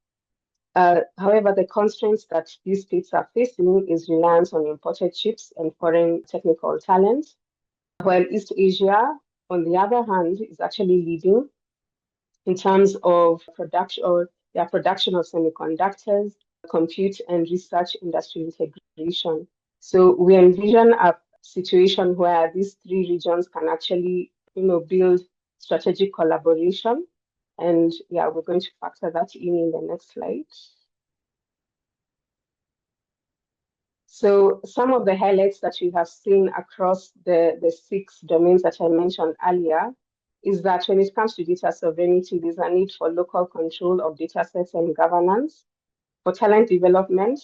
Speaker 8: However, the constraints that these states are facing is reliance on imported chips and foreign technical talent, while East Asia, on the other hand, is actually leading in terms of production of semiconductors, compute, and research industry integration. So we envision a situation where these three regions can actually, build strategic collaboration. And yeah, we're going to factor that in the next slide. So some of the highlights that we have seen across the 6 domains that I mentioned earlier is that when it comes to data sovereignty, there's a need for local control of data sets and governance. For talent development,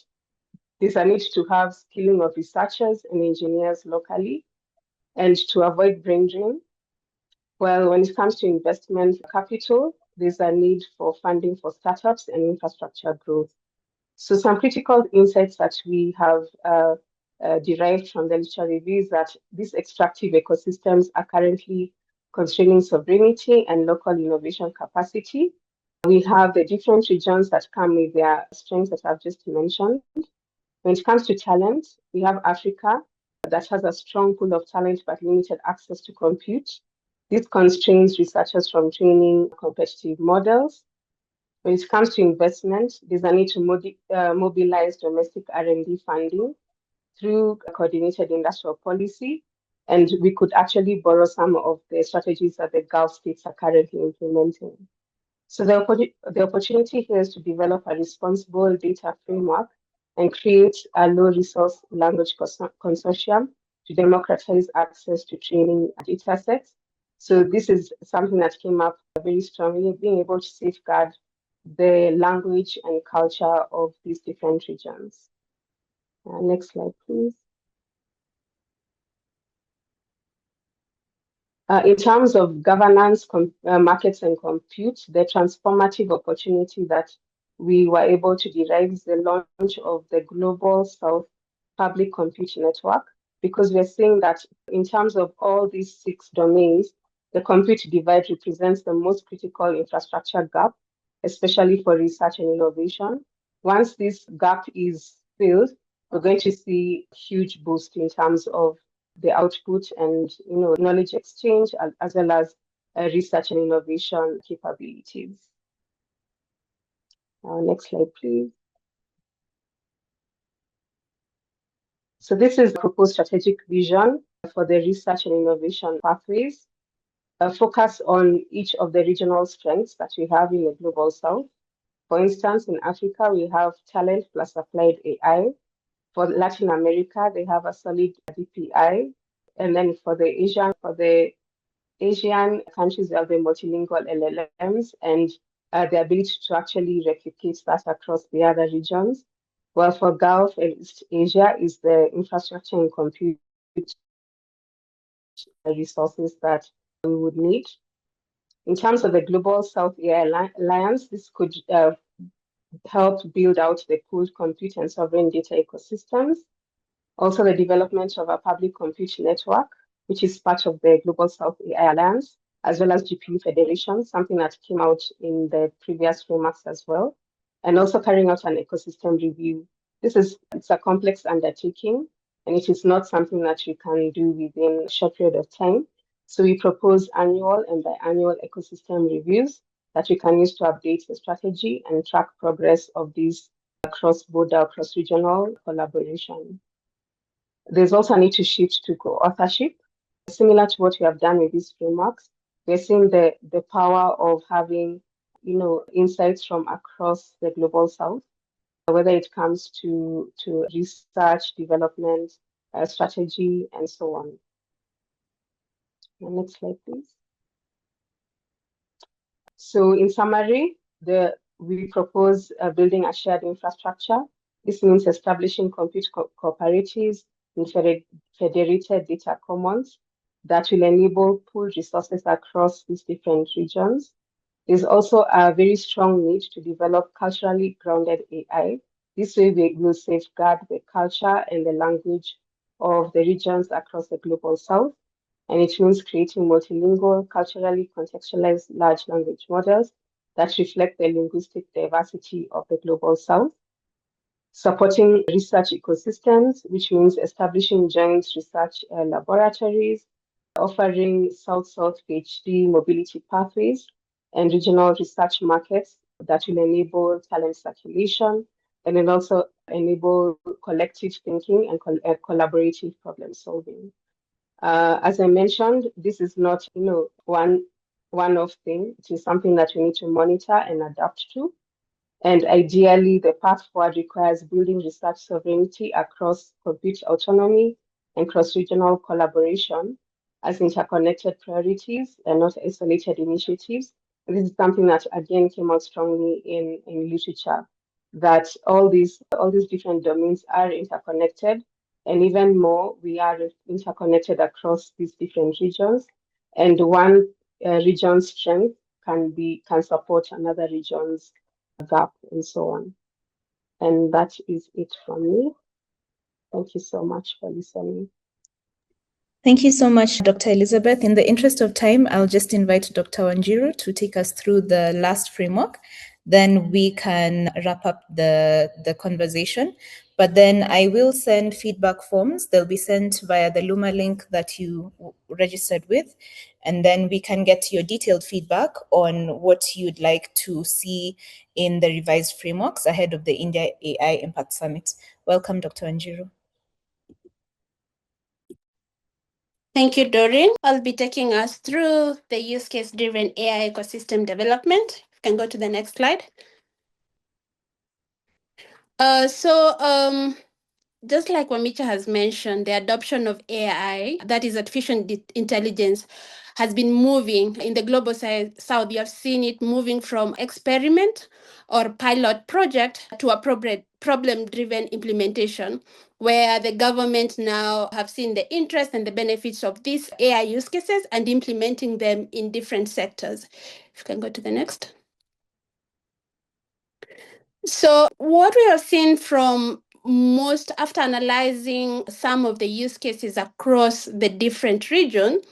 Speaker 8: there's a need to have skilling of researchers and engineers locally and to avoid brain drain. Well, when it comes to investment capital, there's a need for funding for startups and infrastructure growth. So some critical insights that we have derived from the literature review is that these extractive ecosystems are currently constraining sovereignty and local innovation capacity. We have the different regions that come with their strengths that I've just mentioned. When it comes to talent, we have Africa that has a strong pool of talent but limited access to compute. This constrains researchers from training competitive models. When it comes to investment, there's a need to mobilize domestic R&D funding through coordinated industrial policy, and we could actually borrow some of the strategies that the Gulf states are currently implementing. So the opportunity here is to develop a responsible data framework and create a low-resource language consortium to democratize access to training data sets. So this is something that came up very strongly, being able to safeguard the language and culture of these different regions. Next slide, please. In terms of governance, markets, and compute, the transformative opportunity that we were able to derive is the launch of the Global South Public Compute Network, because we're seeing that in terms of all these 6 domains, the compute divide represents the most critical infrastructure gap, especially for research and innovation. Once this gap is filled, we're going to see a huge boost in terms of the output and knowledge exchange, as well as research and innovation capabilities. Next slide, please. So this is the proposed strategic vision for the research and innovation pathways. Focus on each of the regional strengths that we have in the Global South. For instance, in Africa, we have talent plus applied AI. For Latin America, they have a solid DPI. And then for the Asian countries, they have the multilingual LLMs and the ability to actually replicate that across the other regions. Well, for Gulf and East Asia is the infrastructure and compute resources that we would need. In terms of the Global South AI Alliance, this could help build out the pooled compute and sovereign data ecosystems. Also, the development of a public compute network, which is part of the Global South AI Alliance, as well as GPU Federation, something that came out in the previous frameworks as well. And also carrying out an ecosystem review. It's a complex undertaking, and it is not something that you can do within a short period of time. So we propose annual and biannual ecosystem reviews that we can use to update the strategy and track progress of these cross-border, cross-regional collaboration. There's also a need to shift to co-authorship. Similar to what we have done with these frameworks, we're seeing the power of having, insights from across the Global South, whether it comes to research, development, strategy, and so on. Next slide, please. So in summary, we propose building a shared infrastructure. This means establishing compute cooperatives and federated data commons that will enable pooled resources across these different regions. There's also a very strong need to develop culturally grounded AI. This way we will safeguard the culture and the language of the regions across the Global South. And it means creating multilingual, culturally contextualized large language models that reflect the linguistic diversity of the Global South. Supporting research ecosystems, which means establishing joint research laboratories, offering South-South PhD mobility pathways, and regional research markets that will enable talent circulation, and then also enable collective thinking and collaborative problem solving. As I mentioned, this is not, one-off thing. It is something that we need to monitor and adapt to. And ideally, the path forward requires building research sovereignty across compute autonomy and cross-regional collaboration as interconnected priorities and not isolated initiatives. And this is something that, again, came out strongly in literature, that all these different domains are interconnected. And even more, we are interconnected across these different regions. And one region's strength can support another region's gap and so on. And that is it from me. Thank you so much for listening.
Speaker 1: Thank you so much, Dr. Elizabeth. In the interest of time, I'll just invite Dr. Wanjiru to take us through the last framework. Then we can wrap up the conversation. But then I will send feedback forms. They'll be sent via the Luma link that you registered with. And then we can get your detailed feedback on what you'd like to see in the revised frameworks ahead of the India AI Impact Summit. Welcome, Dr. Wanjiru.
Speaker 3: Thank you, Doreen. I'll be taking us through the use case-driven AI ecosystem development. You can go to the next slide. Just like Wamicha has mentioned, the adoption of AI, that is artificial intelligence, has been moving in the global south. You have seen it moving from experiment or pilot project to a problem-driven implementation, where the government now have seen the interest and the benefits of these AI use cases and implementing them in different sectors. If you can go to the next. So what we have seen from most, after analyzing some of the use cases across the different regions,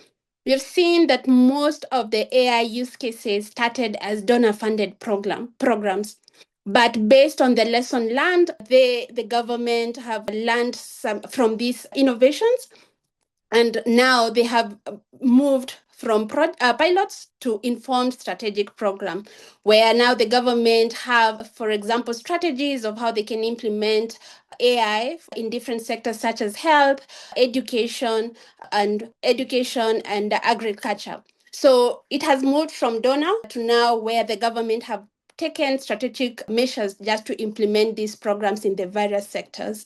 Speaker 3: we've seen that most of the AI use cases started as donor-funded programs. But based on the lesson learned, the government have learned some from these innovations, and now they have moved from pilots to informed strategic program, where now the government have, for example, strategies of how they can implement AI in different sectors such as health, education and agriculture. So it has moved from donor to now where the government have taken strategic measures just to implement these programs in the various sectors.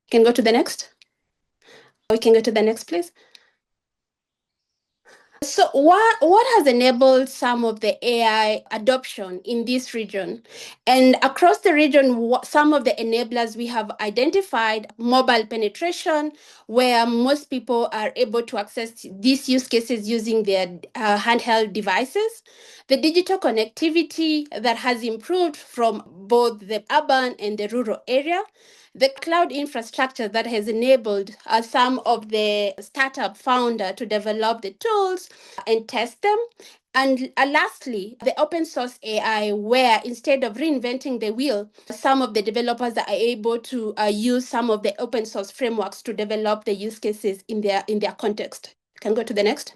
Speaker 3: Can go to the next. We can go to the next, please. So what has enabled some of the AI adoption in this region? And across the region, some of the enablers we have identified: mobile penetration, where most people are able to access these use cases using their handheld devices; the digital connectivity that has improved from both the urban and the rural area; the cloud infrastructure that has enabled some of the startup founder to develop the tools and test them. And lastly, the open source AI, where instead of reinventing the wheel, some of the developers are able to use some of the open source frameworks to develop the use cases in their context. Can go to the next.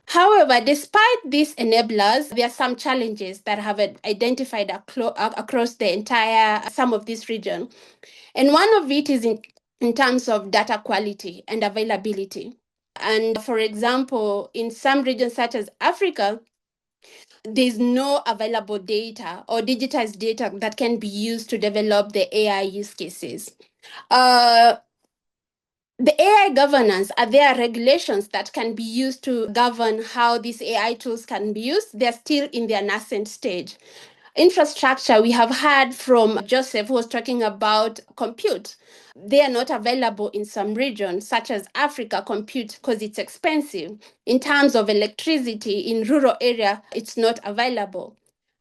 Speaker 3: However, despite these enablers, there are some challenges that have identified across the entire some of this region. And one of it is in terms of data quality and availability. And for example, in some regions such as Africa, there's no available data or digitized data that can be used to develop the AI use cases. The AI governance, are there regulations that can be used to govern how these AI tools can be used? They're still in their nascent stage. Infrastructure, we have heard from Joseph, who was talking about compute. They are not available in some regions, such as Africa, compute, because it's expensive. In terms of electricity, in rural area, it's not available.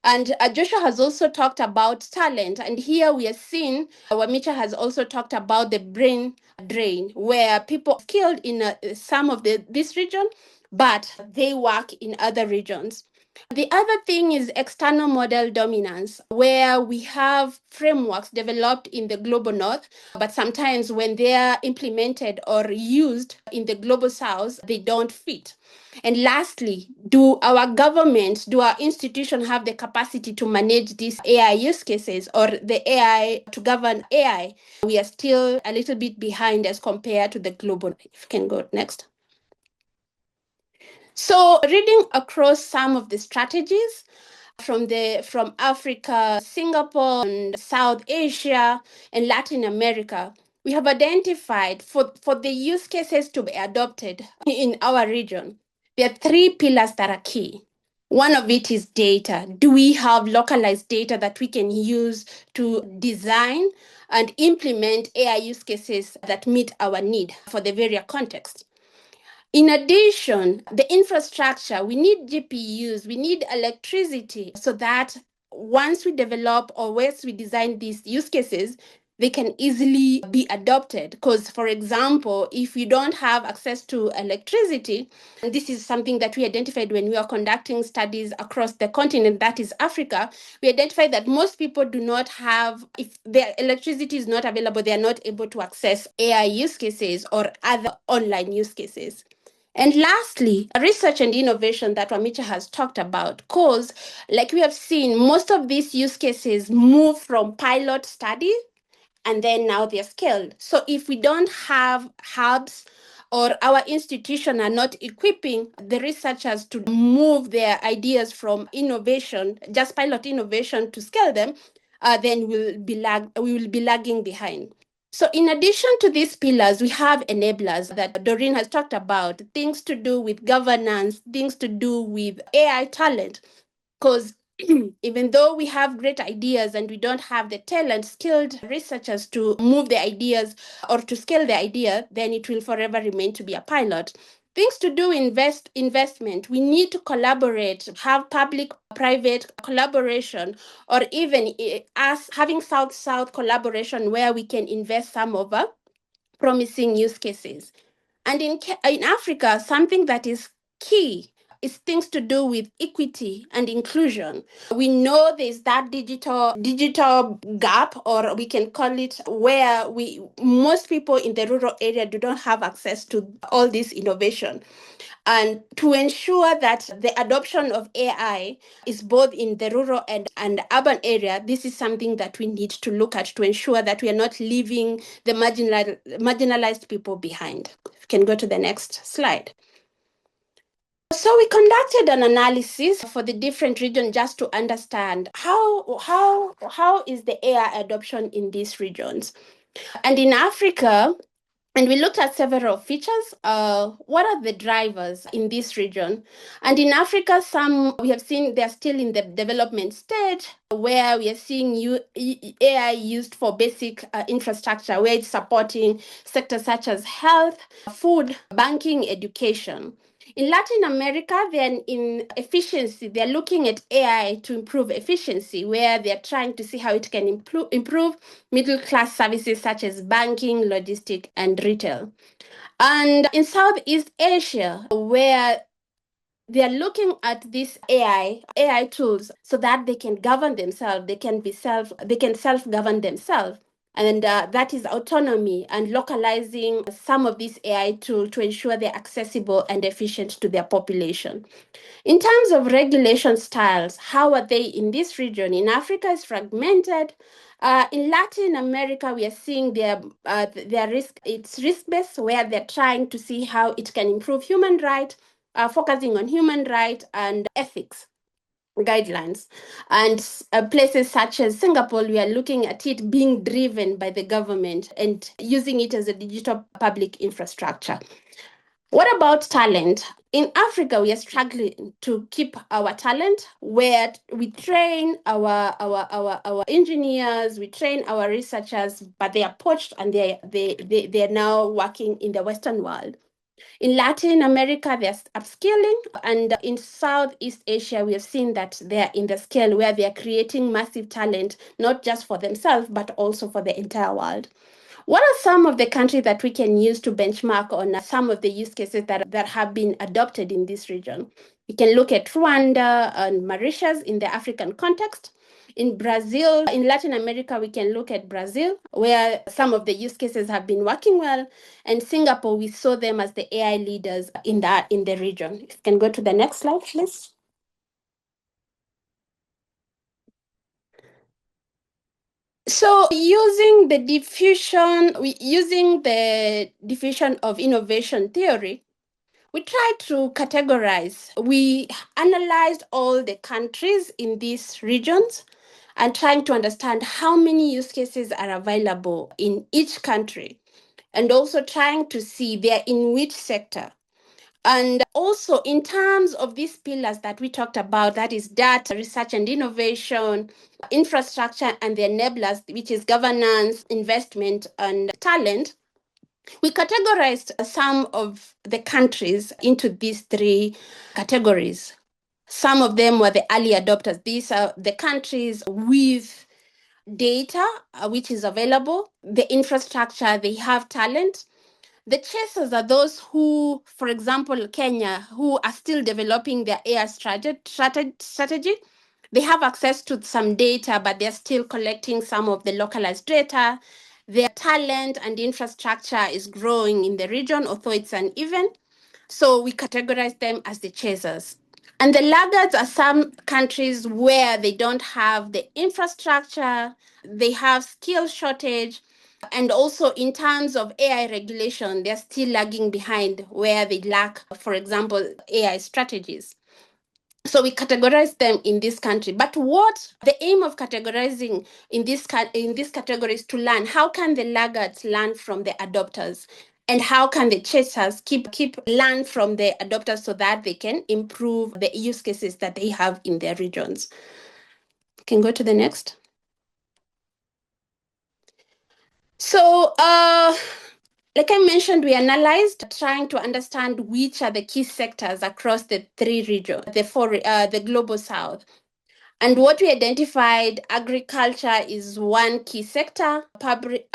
Speaker 3: And Joshua has also talked about talent. And here we are seeing, Wamicha has also talked about the brain drain, where people are skilled in some of this region, but they work in other regions. The other thing is external model dominance, where we have frameworks developed in the global north, but sometimes when they are implemented or used in the global south, they don't fit. And lastly, do our government, do our institutions have the capacity to manage these AI use cases or the AI to govern AI? We are still a little bit behind as compared to the global. If you can go next. So reading across some of the strategies from Africa, Singapore, and South Asia, and Latin America, we have identified for the use cases to be adopted in our region, there are 3 pillars that are key. One of it is data. Do we have localized data that we can use to design and implement AI use cases that meet our need for the various contexts? In addition, the infrastructure, we need GPUs, we need electricity, so that once we develop or once we design these use cases, they can easily be adopted. Because, for example, if you don't have access to electricity, and this is something that we identified when we are conducting studies across the continent, that is Africa, we identified that most people do not have, if their electricity is not available, they are not able to access AI use cases or other online use cases. And lastly, research and innovation that Wamicha has talked about, because like we have seen, most of these use cases move from pilot study and then now they're scaled. So if we don't have hubs or our institution are not equipping the researchers to move their ideas from innovation, just pilot innovation, to scale them, then we will be lagging behind. So in addition to these pillars, we have enablers that Doreen has talked about, things to do with governance, things to do with AI talent, because even though we have great ideas and we don't have the talent, skilled researchers to move the ideas or to scale the idea, then it will forever remain to be a pilot. Things to do investment. We need to collaborate, have public-private collaboration, or even us having South-South collaboration where we can invest some of our promising use cases. And in Africa, something that is key is things to do with equity and inclusion. We know there's that digital gap, or we can call it, where most people in the rural area do not have access to all this innovation. And to ensure that the adoption of AI is both in the rural and urban area, this is something that we need to look at to ensure that we are not leaving the marginalized people behind. You can go to the next slide. So we conducted an analysis for the different regions just to understand how is the AI adoption in these regions. And in Africa, and we looked at several features. What are the drivers in this region? And in Africa, some we have seen they're still in the development stage, where we are seeing AI used for basic infrastructure, where it's supporting sectors such as health, food, banking, education. In Latin America, then in efficiency, they're looking at AI to improve efficiency, where they're trying to see how it can improve middle class services such as banking, logistics, and retail. And in Southeast Asia, where they are looking at these AI tools so that they can govern themselves, they can self-govern themselves. And that is autonomy and localizing some of these AI tools to ensure they're accessible and efficient to their population. In terms of regulation styles, how are they in this region? In Africa, it's fragmented. In Latin America, we are seeing their risk-based, where they're trying to see how it can improve human rights, focusing on human rights and ethics guidelines. And places such as Singapore, we are looking at it being driven by the government and using it as a digital public infrastructure. What about talent? In Africa, we are struggling to keep our talent, where we train our engineers, we train our researchers, but they are poached and they're now working in the Western world. In Latin America, they're upskilling, and in Southeast Asia, we have seen that they're in the scale where they're creating massive talent, not just for themselves, but also for the entire world. What are some of the countries that we can use to benchmark on some of the use cases that have been adopted in this region? We can look at Rwanda and Mauritius in the African context. In Brazil, in Latin America, we can look at Brazil, where some of the use cases have been working well. And Singapore, we saw them as the AI leaders in the region. If you can go to the next slide, please. So using the diffusion of innovation theory, we tried to categorize. We analyzed all the countries in these regions and trying to understand how many use cases are available in each country, and also trying to see they're in which sector. And also in terms of these pillars that we talked about, that is data, research and innovation, infrastructure, and the enablers, which is governance, investment, and talent, we categorized some of the countries into these three categories. Some of them were the early adopters. These are the countries with data, which is available, the infrastructure, they have talent. The chasers are those who, for example, Kenya, who are still developing their AI strategy. They have access to some data, but they're still collecting some of the localized data. Their talent and infrastructure is growing in the region, although it's uneven. So we categorize them as the chasers. And the laggards are some countries where they don't have the infrastructure, they have skill shortage, and also in terms of AI regulation, they're still lagging behind, where they lack, for example, AI strategies. So we categorize them in this country. But what the aim of categorizing in this category is to learn how can the laggards learn from the adopters, and how can the chasers keep learn from the adopters so that they can improve the use cases that they have in their regions. You can go to the next. So like I mentioned, we analyzed trying to understand which are the key sectors across the three regions, the global south. And what we identified, agriculture is one key sector, public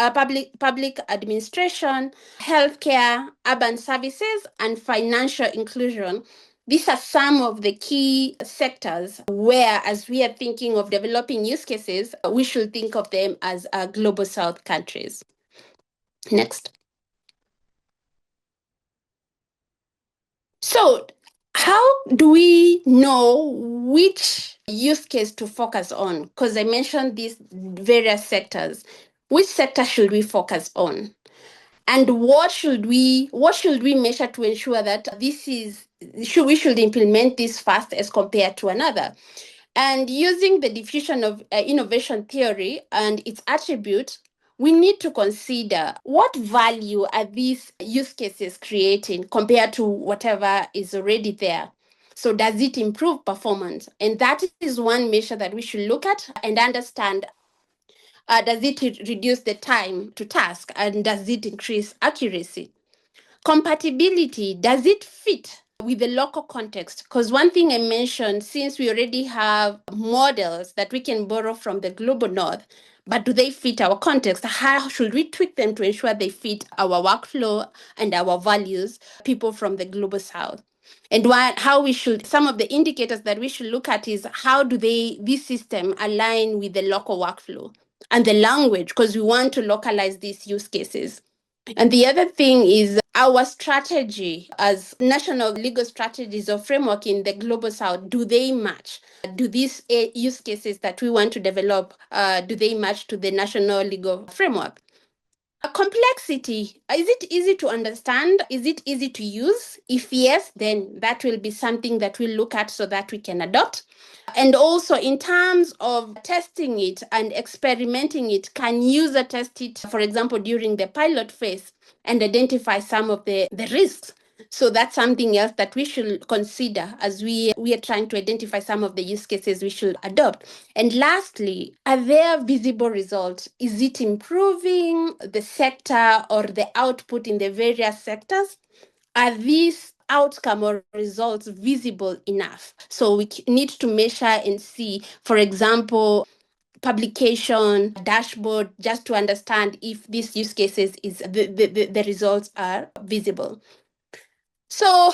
Speaker 3: administration, healthcare, urban services, and financial inclusion These are some of the key sectors where, as we are thinking of developing use cases, we should think of them as global south countries. Next. So, how do we know which use case to focus on? Because I mentioned these various sectors. Which sector should we focus on? And what should we measure to ensure that we should implement this fast as compared to another? And using the diffusion of innovation theory and its attributes, we need to consider what value are these use cases creating compared to whatever is already there. So does it improve performance? And that is one measure that we should look at and understand. Does it reduce the time to task, and does it increase accuracy? Compatibility, does it fit with the local context? Because one thing I mentioned, since we already have models that we can borrow from the global north, but do they fit our context? How should we tweak them to ensure they fit our workflow and our values, people from the global south? And some of the indicators that we should look at is how do this system align with the local workflow and the language, because we want to localize these use cases. And the other thing is our strategy as national legal strategies or framework in the global south, do they match? Do these use cases that we want to develop, do they match to the national legal framework? Complexity, is it easy to understand? Is it easy to use? If yes, then that will be something that we'll look at so that we can adopt. And also in terms of testing it and experimenting it, can user test it, for example, during the pilot phase and identify some of the risks? So that's something else that we should consider as we are trying to identify some of the use cases we should adopt. And lastly, are there visible results? Is it improving the sector or the output in the various sectors? Are these outcome or results visible enough? So we need to measure and see, for example, publication dashboard, just to understand if these use cases the results are visible. So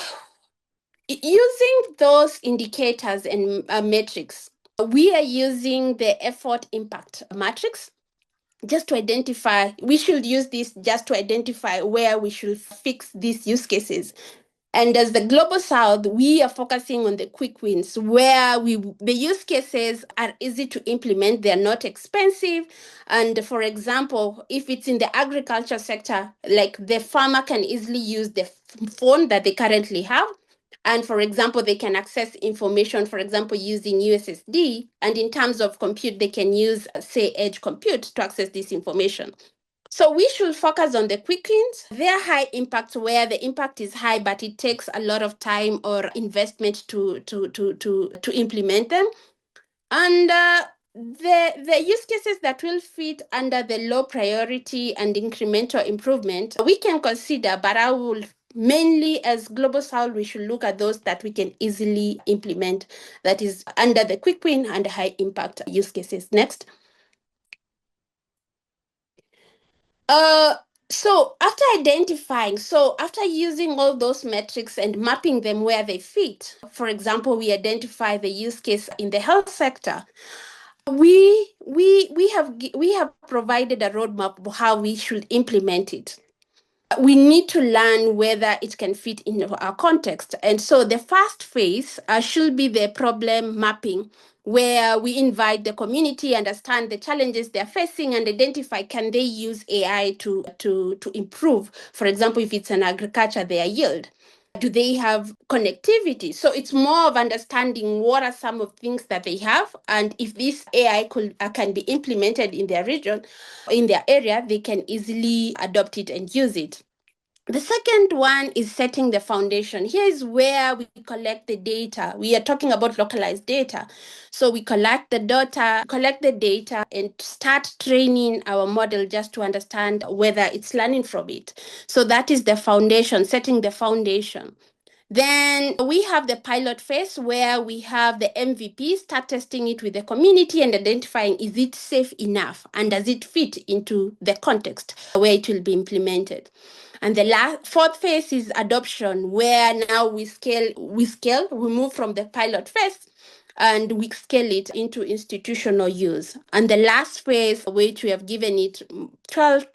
Speaker 3: using those indicators and metrics, we are using the effort impact matrix just to identify, we should use this just to identify where we should fix these use cases. And as the Global South, we are focusing on the quick wins where the use cases are easy to implement, they're not expensive. And for example, if it's in the agriculture sector, like the farmer can easily use the phone that they currently have. And for example, they can access information, for example, using USSD. And in terms of compute, they can use, say, edge compute to access this information. So we should focus on the quick wins. They're high impact where the impact is high, but it takes a lot of time or investment to implement them. And the use cases that will fit under the low priority and incremental improvement, we can consider, but I will mainly as Global South, we should look at those that we can easily implement, that is under the quick win and high impact use cases. Next. So after using all those metrics and mapping them where they fit, for example, we identify the use case in the health sector. We have provided a roadmap of how we should implement it. We need to learn whether it can fit in our context. And so the first phase should be the problem mapping, where we invite the community, understand the challenges they're facing, and identify, can they use AI to improve, for example, if it's an agriculture, their yield. Do they have connectivity? So it's more of understanding what are some of things that they have, and if this AI can be implemented in their region, in their area, they can easily adopt it and use it. The second one is setting the foundation. Here is where we collect the data. We are talking about localized data. So we collect the data and start training our model just to understand whether it's learning from it. So that is the foundation, setting the foundation. Then we have the pilot phase where we have the MVP start testing it with the community and identifying is it safe enough and does it fit into the context where it will be implemented. And the fourth phase is adoption, where now we move from the pilot phase and we scale it into institutional use. And the last phase, which we have given it 12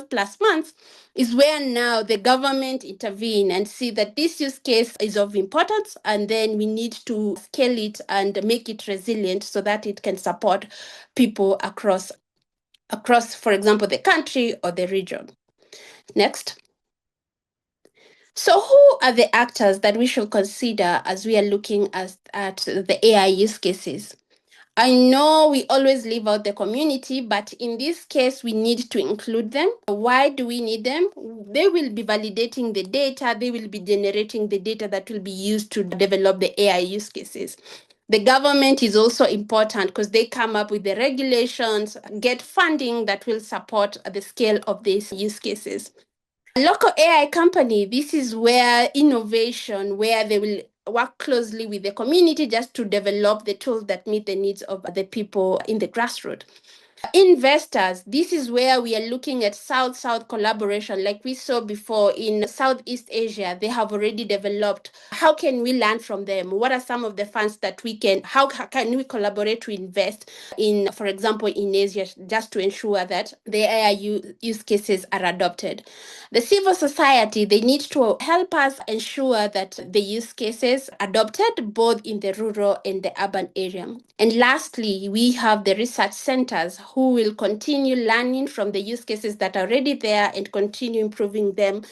Speaker 3: plus months, is where now the government intervene and see that this use case is of importance, and then we need to scale it and make it resilient so that it can support people across, for example, the country or the region. Next. So who are the actors that we should consider as we are looking at the AI use cases? I know we always leave out the community, but in this case, we need to include them. Why do we need them? They will be validating the data. They will be generating the data that will be used to develop the AI use cases. The government is also important because they come up with the regulations, get funding that will support the scale of these use cases. Local AI company, this is where innovation, where they will work closely with the community just to develop the tools that meet the needs of the people in the grassroots. Investors, this is where we are looking at South-South collaboration. Like we saw before in Southeast Asia, they have already developed. How can we learn from them? What are some of the funds that how can we collaborate to invest in, for example, in Asia, just to ensure that the AI use cases are adopted? The civil society, they need to help us ensure that the use cases adopted both in the rural and the urban area. And lastly, we have the research centers who will continue learning from the use cases that are already there and continue improving them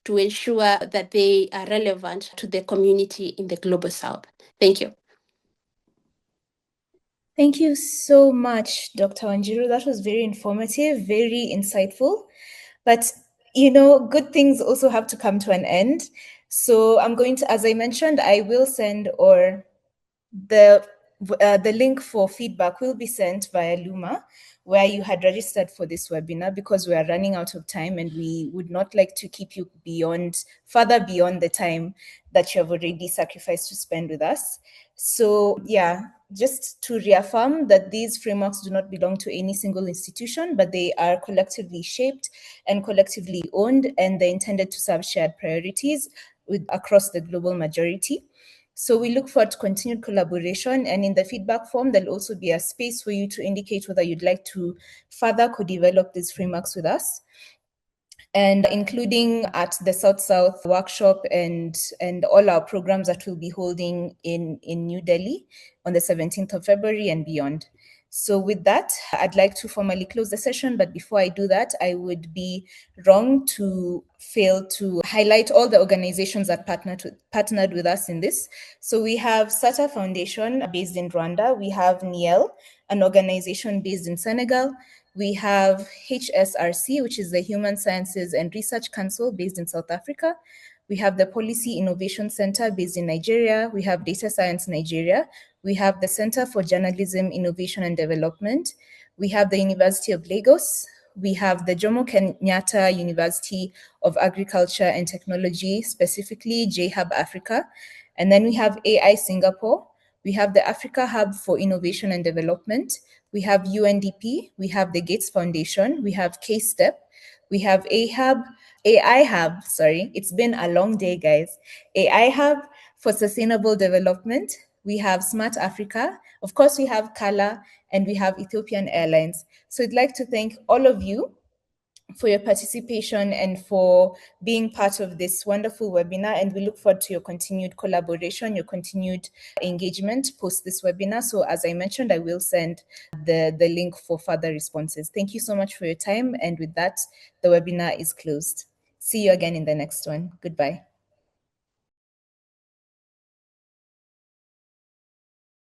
Speaker 3: to ensure that they are relevant to the community in the Global South. Thank you.
Speaker 1: Thank you so much, Dr. Wanjiru. That was very informative, very insightful. But, good things also have to come to an end. So I'm going to, as I mentioned, I will send, or the link for feedback will be sent via Luma, where you had registered for this webinar, because we are running out of time and we would not like to keep you further beyond the time that you have already sacrificed to spend with us. So yeah, just to reaffirm that these frameworks do not belong to any single institution, but they are collectively shaped and collectively owned, and they're intended to serve shared priorities across the global majority. So we look forward to continued collaboration, and in the feedback form, there'll also be a space for you to indicate whether you'd like to further co-develop these frameworks with us, and including at the South-South workshop and all our programs that we'll be holding in New Delhi on the 17th of February and beyond. So with that, I'd like to formally close the session. But before I do that, I would be wrong to fail to highlight all the organizations that partnered with us in this. So we have SATA Foundation based in Rwanda. We have NIEL, an organization based in Senegal. We have HSRC, which is the Human Sciences and Research Council based in South Africa. We have the Policy Innovation Center based in Nigeria. We have Data Science Nigeria. We have the Center for Journalism, Innovation and Development. We have the University of Lagos. We have the Jomo Kenyatta University of Agriculture and Technology, specifically JHub Africa. And then we have AI Singapore. We have the Africa Hub for Innovation and Development. We have UNDP. We have the Gates Foundation. We have KSTEP. We have AI Hub, sorry, it's been a long day, guys. AI Hub for Sustainable Development. We have Smart Africa. Of course, we have Qhala, and we have Ethiopian Airlines. So I'd like to thank all of you for your participation and for being part of this wonderful webinar. And we look forward to your continued collaboration, your continued engagement post this webinar. So as I mentioned, I will send the link for further responses. Thank you so much for your time. And with that, the webinar is closed. See you again in the next one. Goodbye.